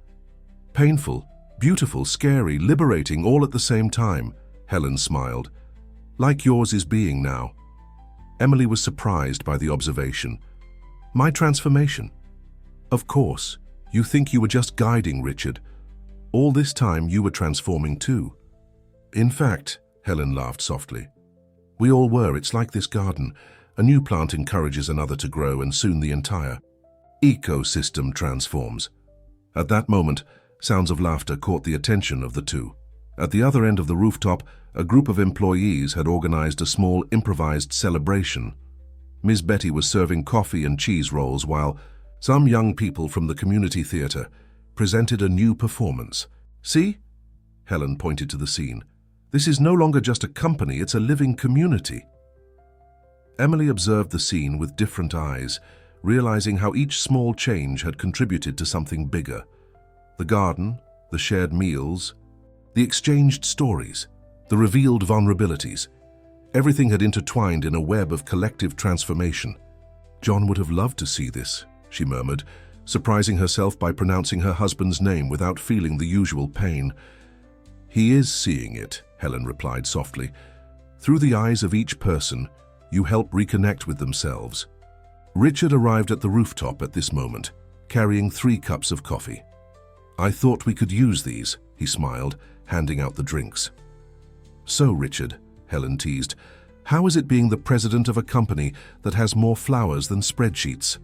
"Painful, beautiful, scary, liberating, all at the same time," Helen smiled. "Like yours is being now." Emily was surprised by the observation. "My transformation?" "Of course. You think you were just guiding Richard. All this time you were transforming too." "In fact," Helen laughed softly, "we all were. It's like this garden. A new plant encourages another to grow, and soon the entire ecosystem transforms." At that moment, sounds of laughter caught the attention of the two. At the other end of the rooftop, a group of employees had organized a small improvised celebration. Miss Betty was serving coffee and cheese rolls while some young people from the community theater presented a new performance. "See?" Helen pointed to the scene. "This is no longer just a company, it's a living community." Emily observed the scene with different eyes, realizing how each small change had contributed to something bigger. The garden, the shared meals, the exchanged stories, the revealed vulnerabilities. Everything had intertwined in a web of collective transformation. "John would have loved to see this," she murmured, surprising herself by pronouncing her husband's name without feeling the usual pain. "He is seeing it," Helen replied softly. "Through the eyes of each person, you help reconnect with themselves." Richard arrived at the rooftop at this moment, carrying 3 cups of coffee. "I thought we could use these," he smiled, handing out the drinks. "So, Richard," Helen teased, "how is it being the president of a company that has more flowers than spreadsheets?"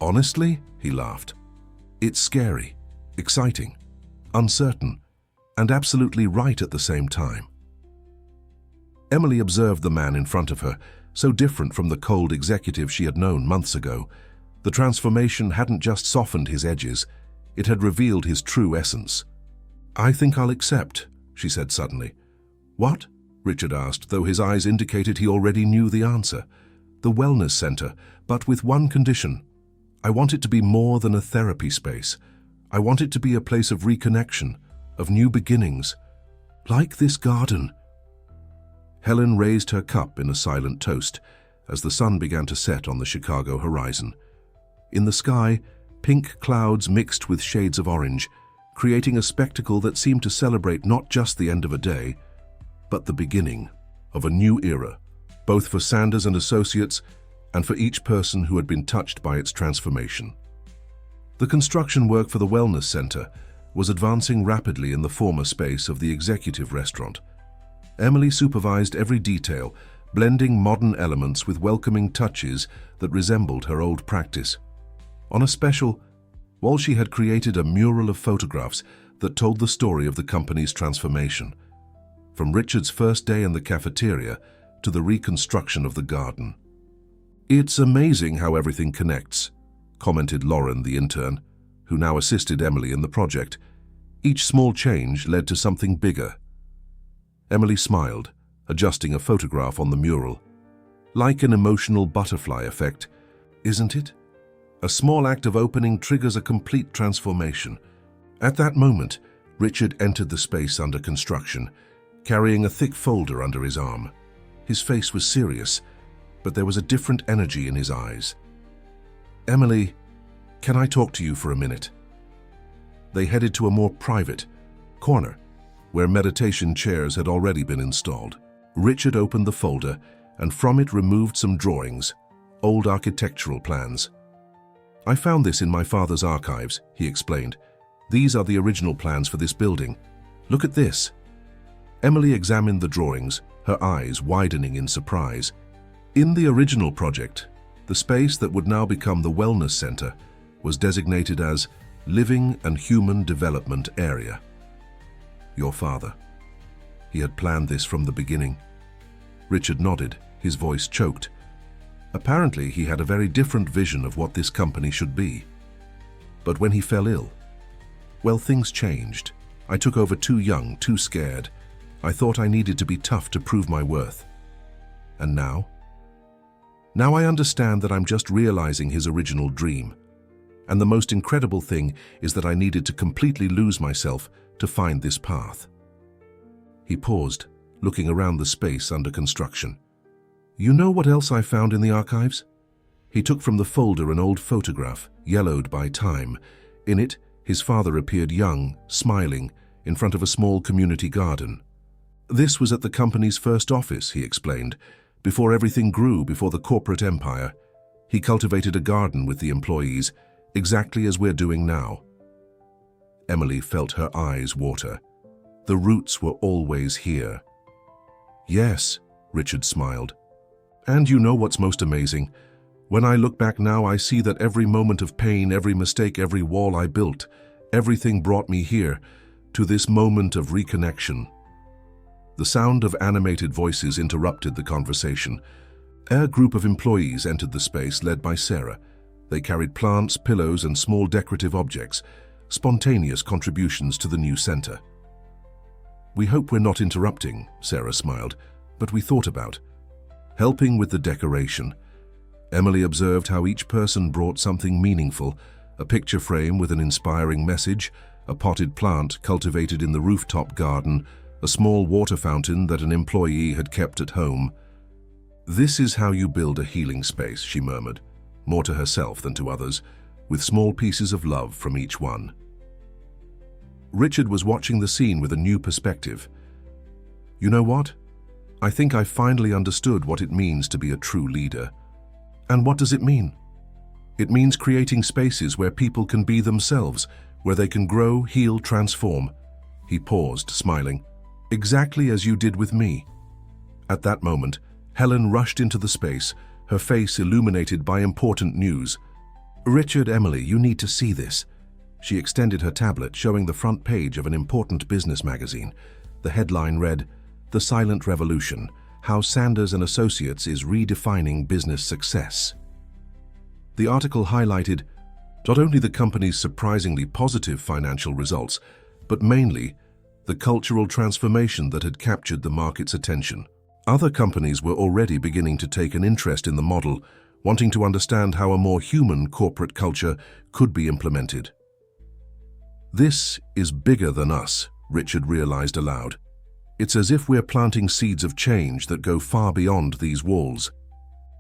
"Honestly," he laughed, "it's scary, exciting, uncertain, and absolutely right at the same time." Emily observed the man in front of her, so different from the cold executive she had known months ago. The transformation hadn't just softened his edges, it had revealed his true essence. "I think I'll accept," she said suddenly. "What?" Richard asked, though his eyes indicated he already knew the answer. "The wellness center, but with one condition. I want it to be more than a therapy space. I want it to be a place of reconnection, of new beginnings. Like this garden." Helen raised her cup in a silent toast as the sun began to set on the Chicago horizon. In the sky, pink clouds mixed with shades of orange, creating a spectacle that seemed to celebrate not just the end of a day, but the beginning of a new era, both for Sanders and Associates and for each person who had been touched by its transformation. The construction work for the Wellness Center was advancing rapidly in the former space of the executive restaurant. Emily supervised every detail, blending modern elements with welcoming touches that resembled her old practice. On a special, Walshy had created a mural of photographs that told the story of the company's transformation, from Richard's first day in the cafeteria to the reconstruction of the garden. "It's amazing how everything connects," commented Lauren, the intern, who now assisted Emily in the project. "Each small change led to something bigger." Emily smiled, adjusting a photograph on the mural. "Like an emotional butterfly effect, isn't it? A small act of opening triggers a complete transformation." At that moment, Richard entered the space under construction, carrying a thick folder under his arm. His face was serious, but there was a different energy in his eyes. "Emily, can I talk to you for a minute?" They headed to a more private corner, where meditation chairs had already been installed. Richard opened the folder and from it removed some drawings, old architectural plans. "I found this in my father's archives," he explained. "These are the original plans for this building. Look at this." Emily examined the drawings, her eyes widening in surprise. In the original project, the space that would now become the Wellness Center was designated as Living and Human Development Area. "Your father. He had planned this from the beginning." Richard nodded, his voice choked. Apparently, he had a very different vision of what this company should be. But when he fell ill, well, things changed. I took over too young, too scared. I thought I needed to be tough to prove my worth. And now? Now I understand that I'm just realizing his original dream. And the most incredible thing is that I needed to completely lose myself to find this path. He paused, looking around the space under construction. "You know what else I found in the archives?" He took from the folder an old photograph, yellowed by time. In it, his father appeared young, smiling, in front of a small community garden. "This was at the company's first office," he explained. "Before everything grew, before the corporate empire, he cultivated a garden with the employees, exactly as we're doing now." Emily felt her eyes water. The roots were always here. "Yes," Richard smiled. "And you know what's most amazing? When I look back now, I see that every moment of pain, every mistake, every wall I built, everything brought me here, to this moment of reconnection." The sound of animated voices interrupted the conversation. A group of employees entered the space, led by Sarah. They carried plants, pillows, and small decorative objects, spontaneous contributions to the new center. "We hope we're not interrupting," Sarah smiled, "but we thought about helping with the decoration." Emily observed how each person brought something meaningful, a picture frame with an inspiring message, a potted plant cultivated in the rooftop garden, a small water fountain that an employee had kept at home. "This is how you build a healing space," she murmured, more to herself than to others, with small pieces of love from each one. Richard was watching the scene with a new perspective. "You know what? I think I finally understood what it means to be a true leader." "And what does it mean?" "It means creating spaces where people can be themselves, where they can grow, heal, transform." He paused, smiling. "Exactly as you did with me." At that moment, Helen rushed into the space, her face illuminated by important news. "Richard, Emily, you need to see this." She extended her tablet, showing the front page of an important business magazine. The headline read, "The Silent Revolution: How Sanders and Associates is Redefining Business Success. The article highlighted not only the company's surprisingly positive financial results, but mainly the cultural transformation that had captured the market's attention. Other companies were already beginning to take an interest in the model, wanting to understand how a more human corporate culture could be implemented. "This is bigger than us," Richard realized aloud. "It's as if we're planting seeds of change that go far beyond these walls."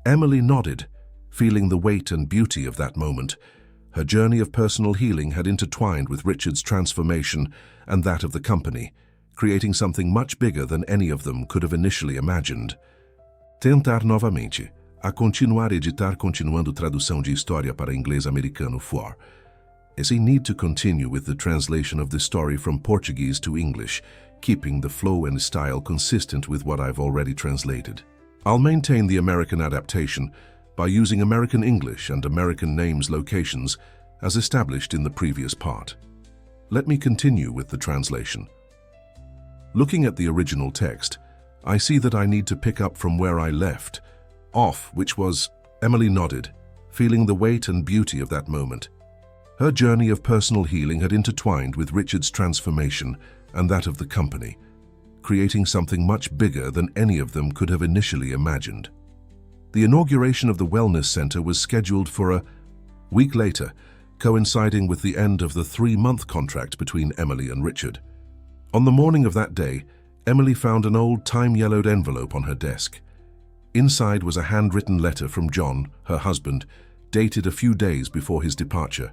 Emily nodded, feeling the weight and beauty of that moment. Her journey of personal healing had intertwined with Richard's transformation and that of the company, creating something much bigger than any of them could have initially imagined. Tentar novamente. A continuar editar continuando tradução de história para inglês americano for. As I need to continue with the translation of this story from Portuguese to English, keeping the flow and style consistent with what I've already translated. I'll maintain the American adaptation by using American English and American names locations as established in the previous part. Let me continue with the translation. Looking at the original text, I see that I need to pick up from where I left off, which was, Emily nodded, feeling the weight and beauty of that moment. Her journey of personal healing had intertwined with Richard's transformation and that of the company, creating something much bigger than any of them could have initially imagined. The inauguration of the Wellness Center was scheduled for a week later, coinciding with the end of the 3-month contract between Emily and Richard. On the morning of that day, Emily found an old time-yellowed envelope on her desk. Inside was a handwritten letter from John, her husband, dated a few days before his departure.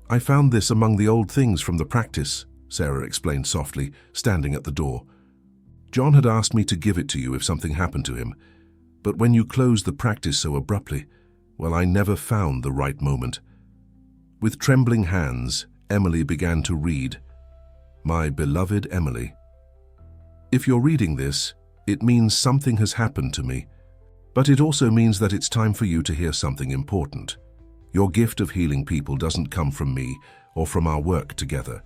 "I found this among the old things from the practice," Sarah explained softly, standing at the door. "John had asked me to give it to you if something happened to him, but when you closed the practice so abruptly, well, I never found the right moment." With trembling hands, Emily began to read, "My beloved Emily. If you're reading this, it means something has happened to me, but it also means that it's time for you to hear something important. Your gift of healing people doesn't come from me or from our work together.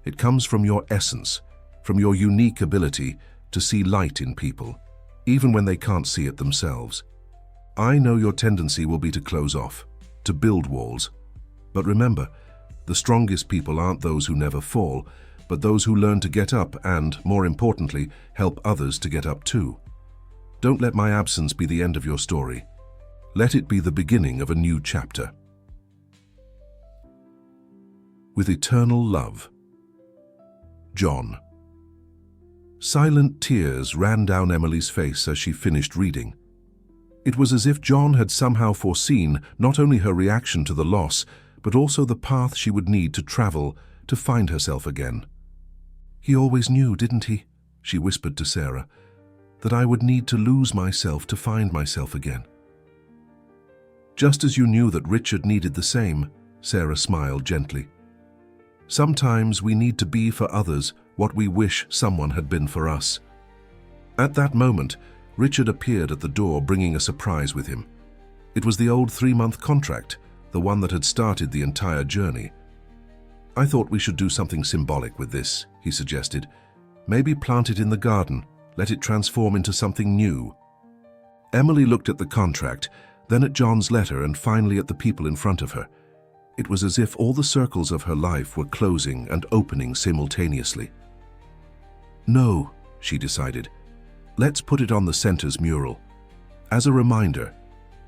It comes from your essence, from your unique ability to see light in people, even when they can't see it themselves. I know your tendency will be to close off, to build walls. But remember, the strongest people aren't those who never fall, but those who learn to get up and, more importantly, help others to get up too. Don't let my absence be the end of your story. Let it be the beginning of a new chapter. With eternal love. John." Silent tears ran down Emily's face as she finished reading. It was as if John had somehow foreseen not only her reaction to the loss, but also the path she would need to travel to find herself again. "He always knew, didn't he?" she whispered to Sarah, "that I would need to lose myself to find myself again." "Just as you knew that Richard needed the same," Sarah smiled gently. "Sometimes we need to be for others what we wish someone had been for us." At that moment, Richard appeared at the door bringing a surprise with him. It was the old 3-month contract, the one that had started the entire journey. "I thought we should do something symbolic with this," he suggested. "Maybe plant it in the garden, let it transform into something new." Emily looked at the contract, then at John's letter, and finally at the people in front of her. It was as if all the circles of her life were closing and opening simultaneously. "No," she decided. "Let's put it on the center's mural, as a reminder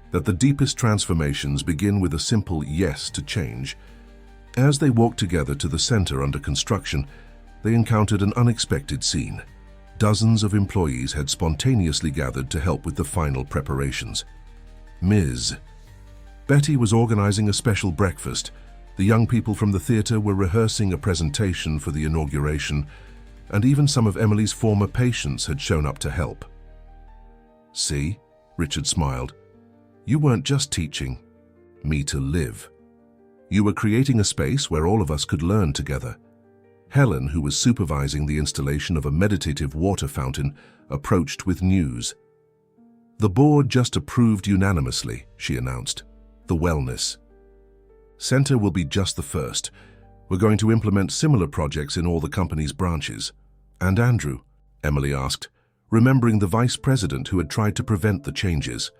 that the deepest transformations begin with a simple yes to change." As they walked together to the center under construction, they encountered an unexpected scene. Dozens of employees had spontaneously gathered to help with the final preparations. Ms. Betty was organizing a special breakfast. The young people from the theater were rehearsing a presentation for the inauguration, and even some of Emily's former patients had shown up to help. "See," Richard smiled, "you weren't just teaching me to live. You were creating a space where all of us could learn together." Helen, who was supervising the installation of a meditative water fountain, approached with news. "The board just approved unanimously," she announced. "The Wellness Center will be just the first. We're going to implement similar projects in all the company's branches." "And Andrew?" Emily asked, remembering the vice president who had tried to prevent the changes.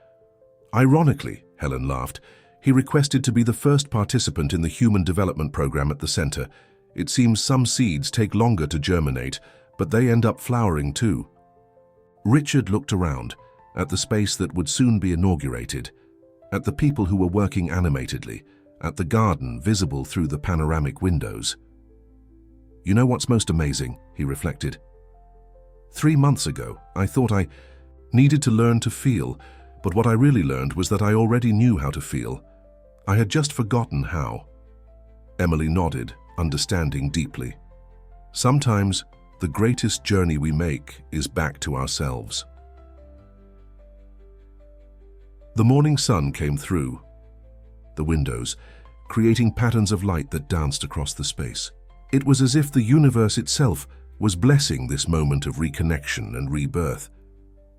Ironically, Helen laughed, he requested to be the first participant in the Human Development Program at the center. It seems some seeds take longer to germinate, but they end up flowering too. Richard looked around, at the space that would soon be inaugurated, at the people who were working animatedly, at the garden visible through the panoramic windows. You know what's most amazing, he reflected. 3 months ago, I thought I needed to learn to feel, but what I really learned was that I already knew how to feel. I had just forgotten how. Emily nodded, understanding deeply. Sometimes, the greatest journey we make is back to ourselves. The morning sun came through the windows, creating patterns of light that danced across the space. It was as if the universe itself was blessing this moment of reconnection and rebirth,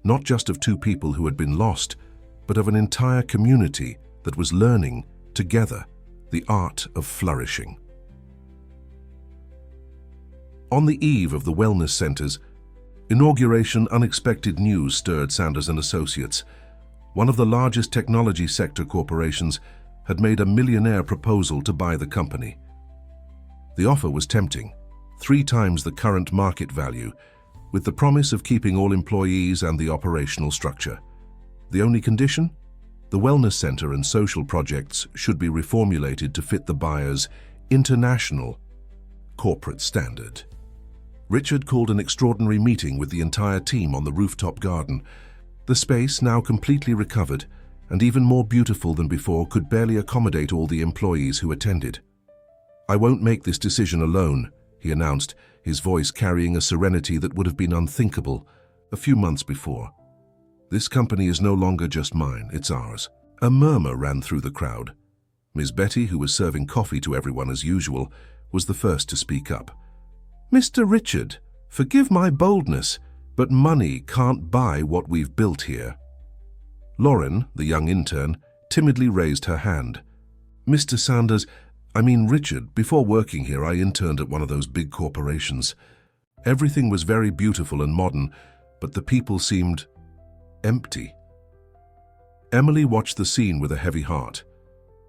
not just of two people who had been lost, but of an entire community that was learning, together, the art of flourishing. On the eve of the wellness center's inauguration, unexpected news stirred Sanders & Associates. One of the largest technology sector corporations had made a millionaire proposal to buy the company. The offer was tempting, 3 times the current market value, with the promise of keeping all employees and the operational structure. The only condition? The wellness center and social projects should be reformulated to fit the buyer's international corporate standard. Richard called an extraordinary meeting with the entire team on the rooftop garden. The space, now completely recovered, and even more beautiful than before, could barely accommodate all the employees who attended. "I won't make this decision alone," he announced, his voice carrying a serenity that would have been unthinkable a few months before. "This company is no longer just mine, it's ours." A murmur ran through the crowd. Miss Betty, who was serving coffee to everyone as usual, was the first to speak up. "Mr. Richard, forgive my boldness, but money can't buy what we've built here." Lauren, the young intern, timidly raised her hand. "Mr. Sanders, Richard, before working here I interned at one of those big corporations. Everything was very beautiful and modern, but the people seemed empty." Emily watched the scene with a heavy heart.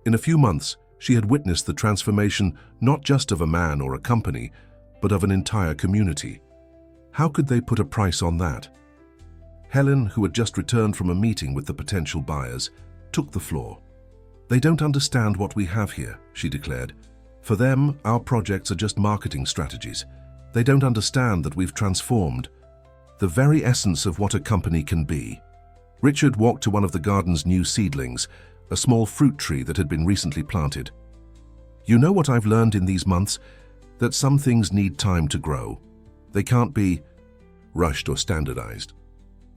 In a few months, she had witnessed the transformation not just of a man or a company, but of an entire community. How could they put a price on that? Helen, who had just returned from a meeting with the potential buyers, took the floor. "They don't understand what we have here," she declared. "For them, our projects are just marketing strategies. They don't understand that we've transformed the very essence of what a company can be." Richard walked to one of the garden's new seedlings, a small fruit tree that had been recently planted. "You know what I've learned in these months? That some things need time to grow. They can't be rushed or standardized."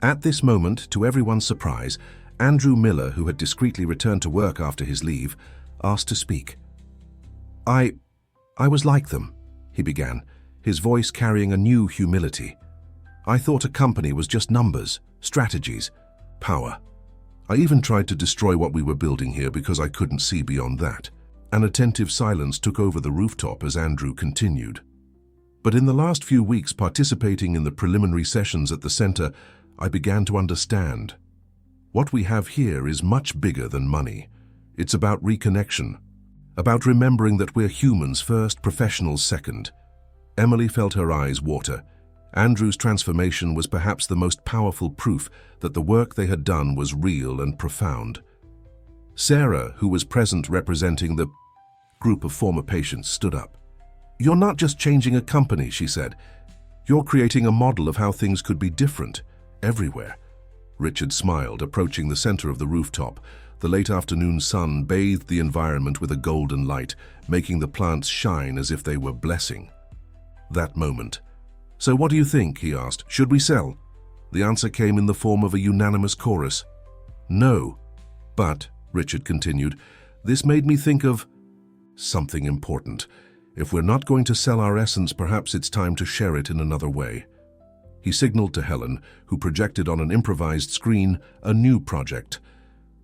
At this moment, to everyone's surprise, Andrew Miller, who had discreetly returned to work after his leave, asked to speak. I was like them," he began, his voice carrying a new humility. "I thought a company was just numbers, strategies, power. I even tried to destroy what we were building here because I couldn't see beyond that." An attentive silence took over the rooftop as Andrew continued. "But in the last few weeks participating in the preliminary sessions at the center, I began to understand. What we have here is much bigger than money. It's about reconnection, about remembering that we're humans first, professionals second." Emily felt her eyes water. Andrew's transformation was perhaps the most powerful proof that the work they had done was real and profound. Sarah, who was present representing the group of former patients, stood up. "You're not just changing a company," she said. "You're creating a model of how things could be different, everywhere." Richard smiled, approaching the center of the rooftop. The late afternoon sun bathed the environment with a golden light, making the plants shine as if they were blessing that moment. "So what do you think?" he asked. "Should we sell?" The answer came in the form of a unanimous chorus. "No. But," Richard continued, "this made me think of something important. If we're not going to sell our essence, perhaps it's time to share it in another way." He signaled to Helen, who projected on an improvised screen a new project,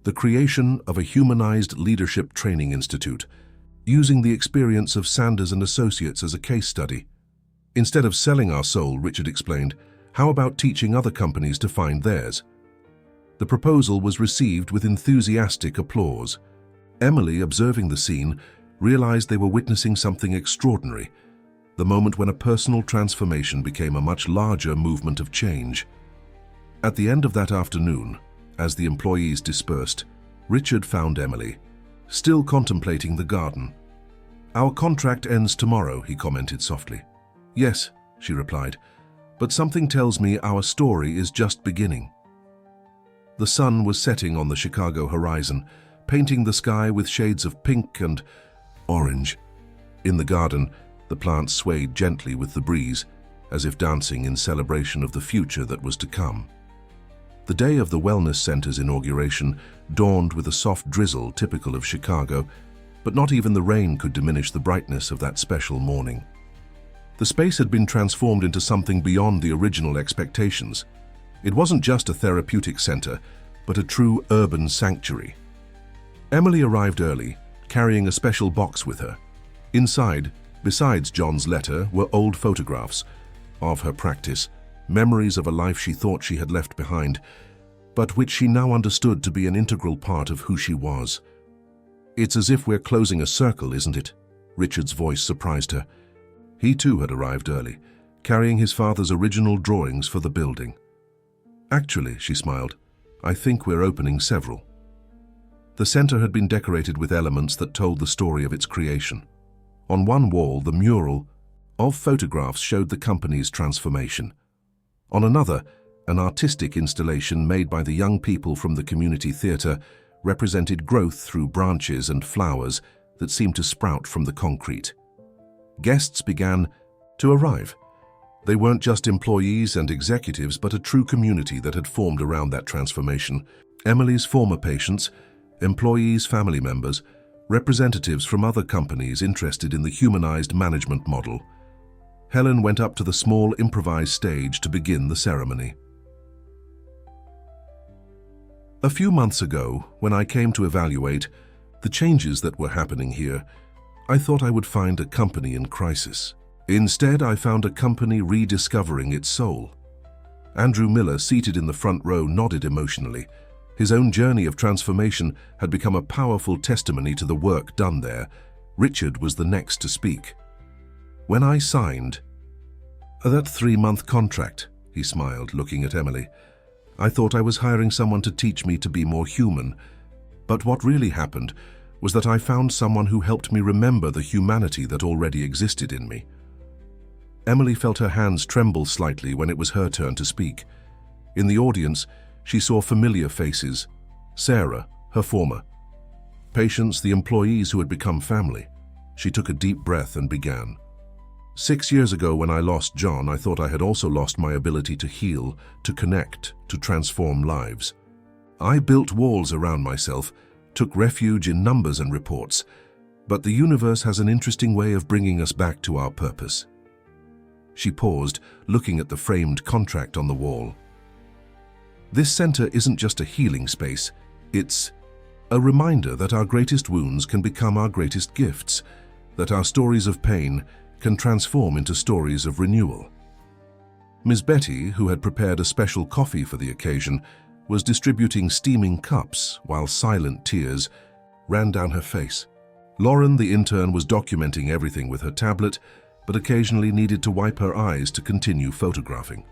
the creation of a humanized leadership training institute, using the experience of Sanders & Associates as a case study. "Instead of selling our soul," Richard explained, How about teaching other companies to find theirs? The proposal was received with enthusiastic applause. Emily, observing the scene, realized they were witnessing something extraordinary, the moment when a personal transformation became a much larger movement of change. At the end of that afternoon, as the employees dispersed, Richard found Emily, still contemplating the garden. "Our contract ends tomorrow," he commented softly. "Yes," she replied, "but something tells me our story is just beginning." The sun was setting on the Chicago horizon, painting the sky with shades of pink and orange. In the garden, the plants swayed gently with the breeze, as if dancing in celebration of the future that was to come. The day of the Wellness Center's inauguration dawned with a soft drizzle typical of Chicago, but not even the rain could diminish the brightness of that special morning. The space had been transformed into something beyond the original expectations. It wasn't just a therapeutic center, but a true urban sanctuary. Emily arrived early, carrying a special box with her. Inside, besides John's letter, were old photographs of her practice, memories of a life she thought she had left behind, but which she now understood to be an integral part of who she was. "It's as if we're closing a circle, isn't it?" Richard's voice surprised her. He too had arrived early, carrying his father's original drawings for the building. "Actually," she smiled, "I think we're opening several." The center had been decorated with elements that told the story of its creation. On one wall, the mural of photographs showed the company's transformation. On another, an artistic installation made by the young people from the community theater represented growth through branches and flowers that seemed to sprout from the concrete. Guests began to arrive. They weren't just employees and executives, but a true community that had formed around that transformation. Emily's former patients, employees, family members, representatives from other companies interested in the humanized management model. Helen went up to the small improvised stage to begin the ceremony. A few months ago, when I came to evaluate the changes that were happening here, I thought I would find a company in crisis. Instead, I found a company rediscovering its soul. Andrew Miller, seated in the front row, nodded emotionally. His own journey of transformation had become a powerful testimony to the work done there. Richard was the next to speak. "When I signed that 3-month contract," he smiled, looking at Emily, "I thought I was hiring someone to teach me to be more human. But what really happened was that I found someone who helped me remember the humanity that already existed in me." Emily felt her hands tremble slightly when it was her turn to speak. In the audience, she saw familiar faces: Sarah, her former patients, the employees who had become family. She took a deep breath and began. "6 years ago, when I lost John, I thought I had also lost my ability to heal, to connect, to transform lives. I built walls around myself, took refuge in numbers and reports, but the universe has an interesting way of bringing us back to our purpose." She paused, looking at the framed contract on the wall. "This center isn't just a healing space, it's a reminder that our greatest wounds can become our greatest gifts, that our stories of pain can transform into stories of renewal." Ms. Betty, who had prepared a special coffee for the occasion, was distributing steaming cups while silent tears ran down her face. Lauren, the intern, was documenting everything with her tablet, but occasionally needed to wipe her eyes to continue photographing.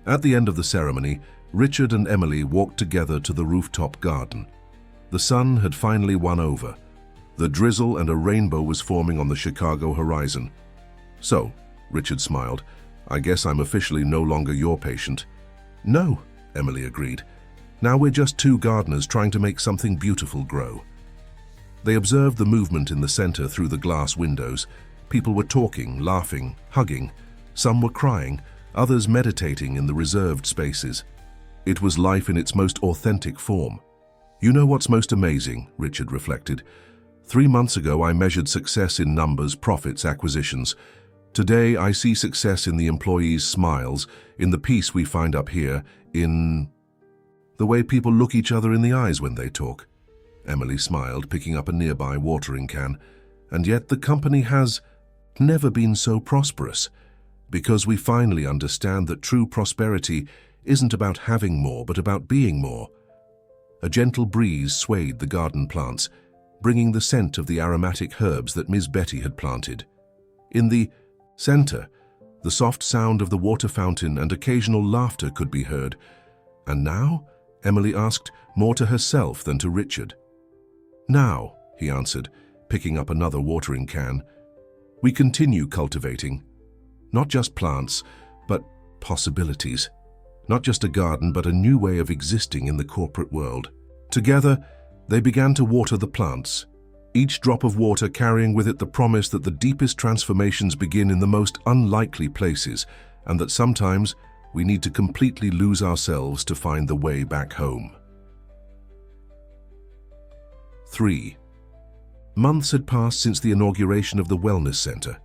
At the end of the ceremony, Richard and Emily walked together to the rooftop garden. The sun had finally won over. The drizzle and a rainbow was forming on the Chicago horizon. "So," Richard smiled, "I guess I'm officially no longer your patient." "No," Emily agreed. "Now we're just two gardeners trying to make something beautiful grow." They observed the movement in the center through the glass windows. People were talking, laughing, hugging. Some were crying, others meditating in the reserved spaces. It was life in its most authentic form. "You know what's most amazing?" Richard reflected. 3 months ago, I measured success in numbers, profits, acquisitions. Today, I see success in the employees' smiles, in the peace we find up here, in the way people look each other in the eyes when they talk." Emily smiled, picking up a nearby watering can. "And yet the company has never been so prosperous. Because we finally understand that true prosperity isn't about having more, but about being more. A gentle breeze swayed the garden plants, bringing the scent of the aromatic herbs that Miss Betty had planted. In the center, the soft sound of the water fountain and occasional laughter could be heard. And now? Emily asked, more to herself than to Richard. Now, he answered, picking up another watering can, we continue cultivating. Not just plants, but possibilities. Not just a garden, but a new way of existing in the corporate world. Together, they began to water the plants, each drop of water carrying with it the promise that the deepest transformations begin in the most unlikely places, and that sometimes we need to completely lose ourselves to find the way back home. 3. Months had passed since the inauguration of the Wellness Center.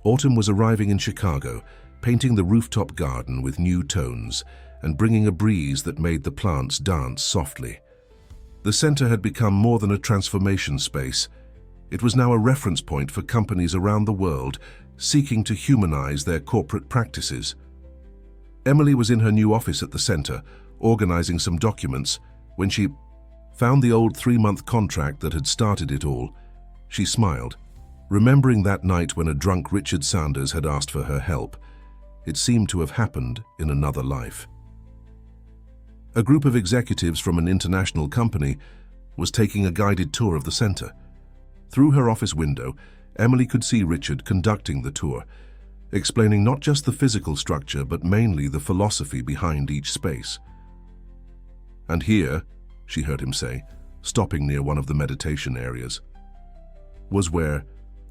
Autumn was arriving in Chicago, painting the rooftop garden with new tones and bringing a breeze that made the plants dance softly. The center had become more than a transformation space. It was now a reference point for companies around the world seeking to humanize their corporate practices. Emily was in her new office at the center, organizing some documents, when she found the old 3-month contract that had started it all. She smiled, remembering that night when a drunk Richard Sanders had asked for her help. It seemed to have happened in another life. A group of executives from an international company was taking a guided tour of the center. Through her office window, Emily could see Richard conducting the tour, explaining not just the physical structure, but mainly the philosophy behind each space. And here, she heard him say, stopping near one of the meditation areas, was where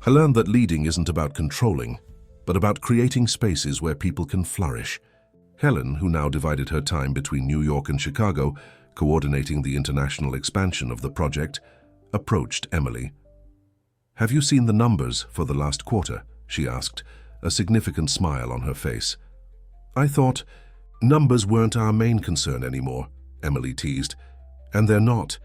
I learned that leading isn't about controlling, but about creating spaces where people can flourish. Helen, who now divided her time between New York and Chicago, coordinating the international expansion of the project, approached Emily. "Have you seen the numbers for the last quarter?" she asked, a significant smile on her face. "I thought numbers weren't our main concern anymore," Emily teased. "And they're not.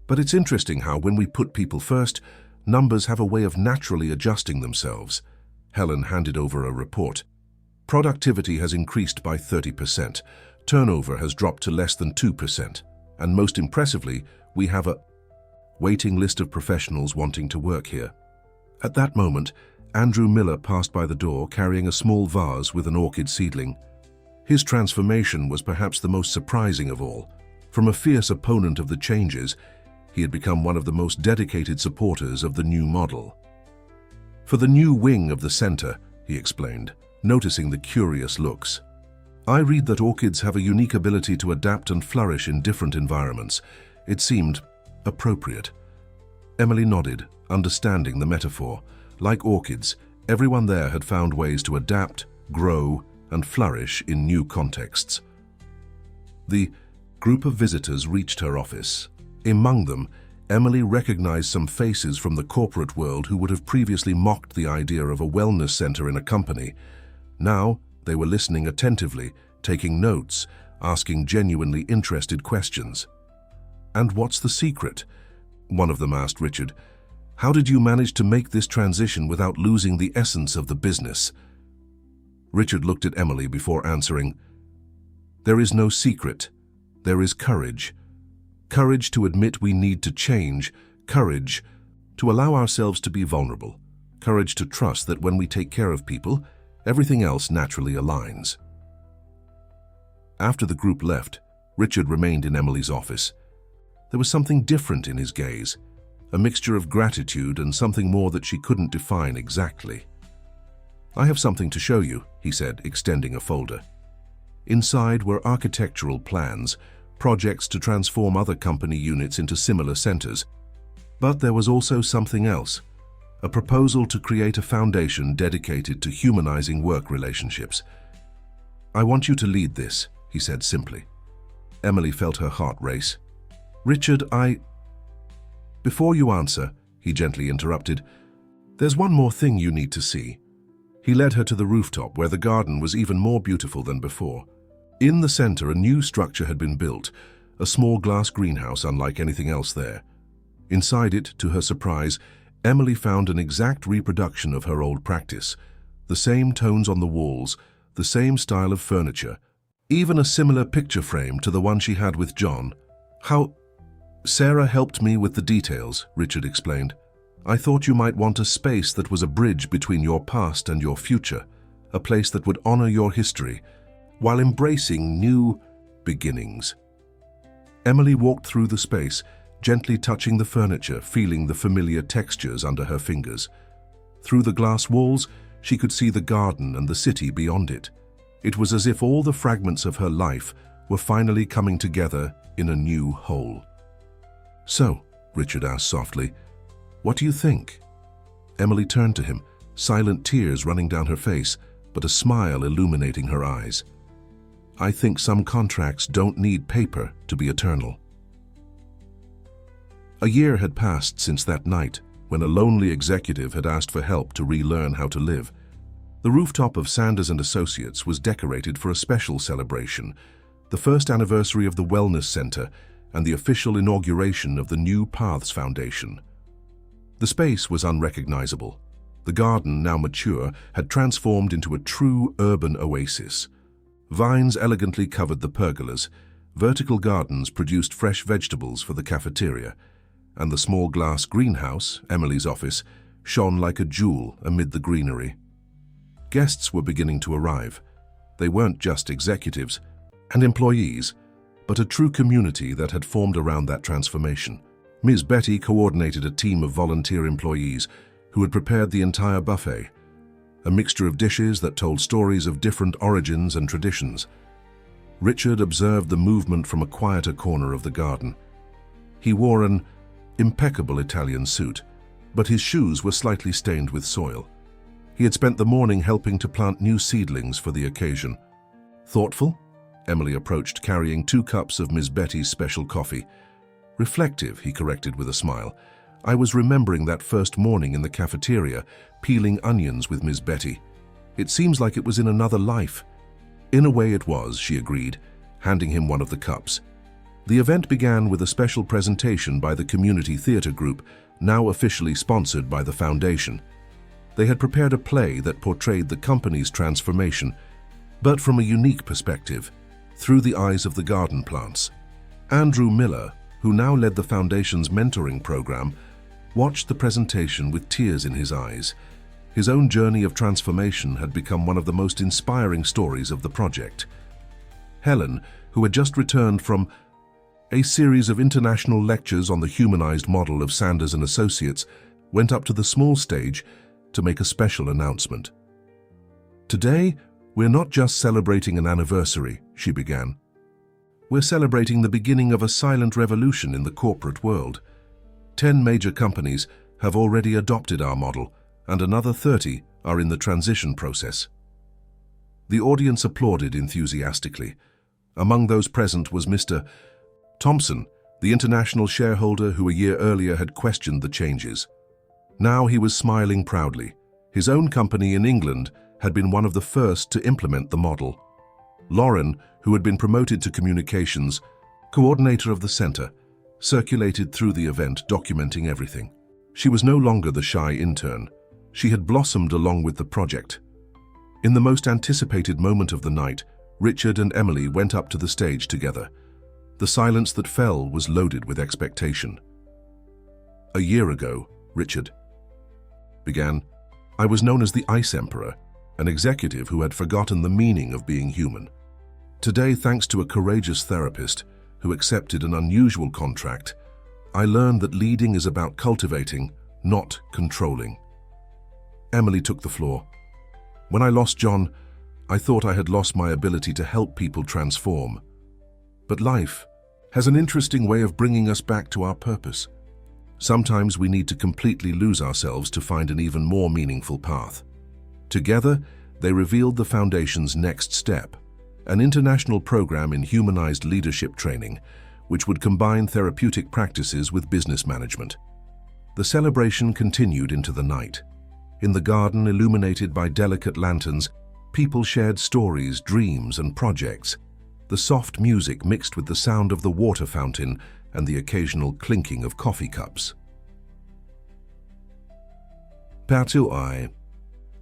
But it's interesting how when we put people first, numbers have a way of naturally adjusting themselves." Helen handed over a report. "Productivity has increased by 30%, turnover has dropped to less than 2%, and most impressively, we have a waiting list of professionals wanting to work here." At that moment, Andrew Miller passed by the door carrying a small vase with an orchid seedling. His transformation was perhaps the most surprising of all. From a fierce opponent of the changes, he had become one of the most dedicated supporters of the new model. "For the new wing of the center," he explained, noticing the curious looks. "I read that orchids have a unique ability to adapt and flourish in different environments. It seemed appropriate." Emily nodded, understanding the metaphor. Like orchids, everyone there had found ways to adapt, grow, and flourish in new contexts. The group of visitors reached her office. Among them, Emily recognized some faces from the corporate world who would have previously mocked the idea of a wellness center in a company. Now, they were listening attentively, taking notes, asking genuinely interested questions. "And what's the secret?" one of them asked Richard. "How did you manage to make this transition without losing the essence of the business?" Richard looked at Emily before answering. "There is no secret. There is courage. Courage to admit we need to change. Courage to allow ourselves to be vulnerable. Courage to trust that when we take care of people, everything else naturally aligns." After the group left, Richard remained in Emily's office. There was something different in his gaze, a mixture of gratitude and something more that she couldn't define exactly. "I have something to show you," he said, extending a folder. Inside were architectural plans, projects to transform other company units into similar centers. But there was also something else, a proposal to create a foundation dedicated to humanizing work relationships. "I want you to lead this," he said simply. Emily felt her heart race. "Richard, Before you answer," he gently interrupted, "there's one more thing you need to see." He led her to the rooftop where the garden was even more beautiful than before. In the center, a new structure had been built, a small glass greenhouse unlike anything else there. Inside it, to her surprise, Emily found an exact reproduction of her old practice. The same tones on the walls, the same style of furniture, even a similar picture frame to the one she had with John. How... Sarah helped me with the details, Richard explained. I thought you might want a space that was a bridge between your past and your future, a place that would honor your history, while embracing new beginnings. Emily walked through the space, gently touching the furniture, feeling the familiar textures under her fingers. Through the glass walls, she could see the garden and the city beyond it. It was as if all the fragments of her life were finally coming together in a new whole. So, Richard asked softly, what do you think? Emily turned to him, silent tears running down her face, but a smile illuminating her eyes. I think some contracts don't need paper to be eternal. A year had passed since that night, when a lonely executive had asked for help to relearn how to live. The rooftop of Sanders & Associates was decorated for a special celebration, the first anniversary of the Wellness Center and the official inauguration of the New Paths Foundation. The space was unrecognizable. The garden, now mature, had transformed into a true urban oasis. Vines elegantly covered the pergolas, vertical gardens produced fresh vegetables for the cafeteria, and the small glass greenhouse, Emily's office, shone like a jewel amid the greenery. Guests were beginning to arrive. They weren't just executives and employees, but a true community that had formed around that transformation. Ms. Betty coordinated a team of volunteer employees who had prepared the entire buffet, a mixture of dishes that told stories of different origins and traditions. Richard observed the movement from a quieter corner of the garden. He wore an impeccable Italian suit, but his shoes were slightly stained with soil. He had spent the morning helping to plant new seedlings for the occasion. Thoughtful? Emily approached, carrying 2 cups of Ms. Betty's special coffee. Reflective, he corrected with a smile. I was remembering that first morning in the cafeteria, peeling onions with Ms. Betty. It seems like it was in another life. In a way it was, she agreed, handing him one of the cups. The event began with a special presentation by the community theater group, now officially sponsored by the foundation. They had prepared a play that portrayed the company's transformation, but from a unique perspective, through the eyes of the garden plants. Andrew Miller, who now led the foundation's mentoring program, watched the presentation with tears in his eyes. His own journey of transformation had become one of the most inspiring stories of the project. Helen, who had just returned from a series of international lectures on the humanized model of Sanders & Associates, went up to the small stage to make a special announcement. Today, we're not just celebrating an anniversary, she began. We're celebrating the beginning of a silent revolution in the corporate world. 10 major companies have already adopted our model, and another 30 are in the transition process. The audience applauded enthusiastically. Among those present was Mr. Thompson, the international shareholder who a year earlier had questioned the changes. Now he was smiling proudly. His own company in England had been one of the first to implement the model. Lauren, who had been promoted to communications, coordinator of the center, circulated through the event, documenting everything. She was no longer the shy intern. She had blossomed along with the project. In the most anticipated moment of the night, Richard and Emily went up to the stage together. The silence that fell was loaded with expectation. A year ago, Richard began, I was known as the Ice Emperor, an executive who had forgotten the meaning of being human. Today, thanks to a courageous therapist who accepted an unusual contract, I learned that leading is about cultivating, not controlling. Emily took the floor. When I lost John, I thought I had lost my ability to help people transform. But life has an interesting way of bringing us back to our purpose. Sometimes we need to completely lose ourselves to find an even more meaningful path. Together, they revealed the Foundation's next step, an international program in humanized leadership training, which would combine therapeutic practices with business management. The celebration continued into the night. In the garden, illuminated by delicate lanterns, people shared stories, dreams, and projects. The soft music mixed with the sound of the water fountain and the occasional clinking of coffee cups. Part 2I.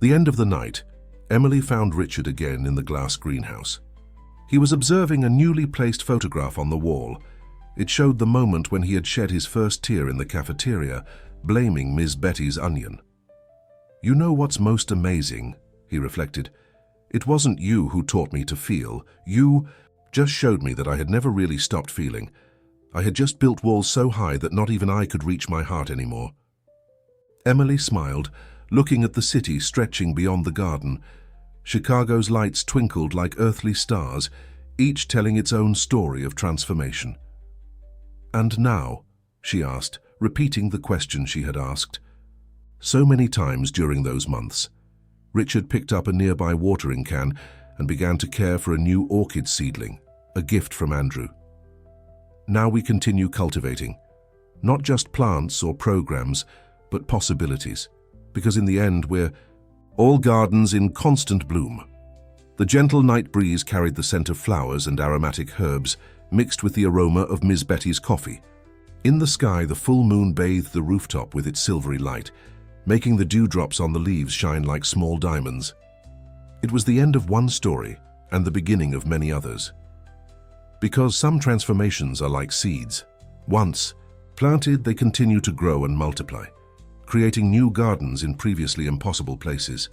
The end of the night, Emily found Richard again in the glass greenhouse. He was observing a newly placed photograph on the wall. It showed the moment when he had shed his first tear in the cafeteria, blaming Miss Betty's onion. "You know what's most amazing?" he reflected. "It wasn't you who taught me to feel. You just showed me that I had never really stopped feeling. I had just built walls so high that not even I could reach my heart anymore." Emily smiled, looking at the city stretching beyond the garden. Chicago's lights twinkled like earthly stars, each telling its own story of transformation. "And now?" she asked, repeating the question she had asked. So many times during those months, Richard picked up a nearby watering can and began to care for a new orchid seedling, a gift from Andrew. Now we continue cultivating, not just plants or programs, but possibilities, because in the end we're all gardens in constant bloom. The gentle night breeze carried the scent of flowers and aromatic herbs, mixed with the aroma of Miss Betty's coffee. In the sky, the full moon bathed the rooftop with its silvery light, making the dewdrops on the leaves shine like small diamonds. It was the end of one story and the beginning of many others. Because some transformations are like seeds. Once planted, they continue to grow and multiply, creating new gardens in previously impossible places.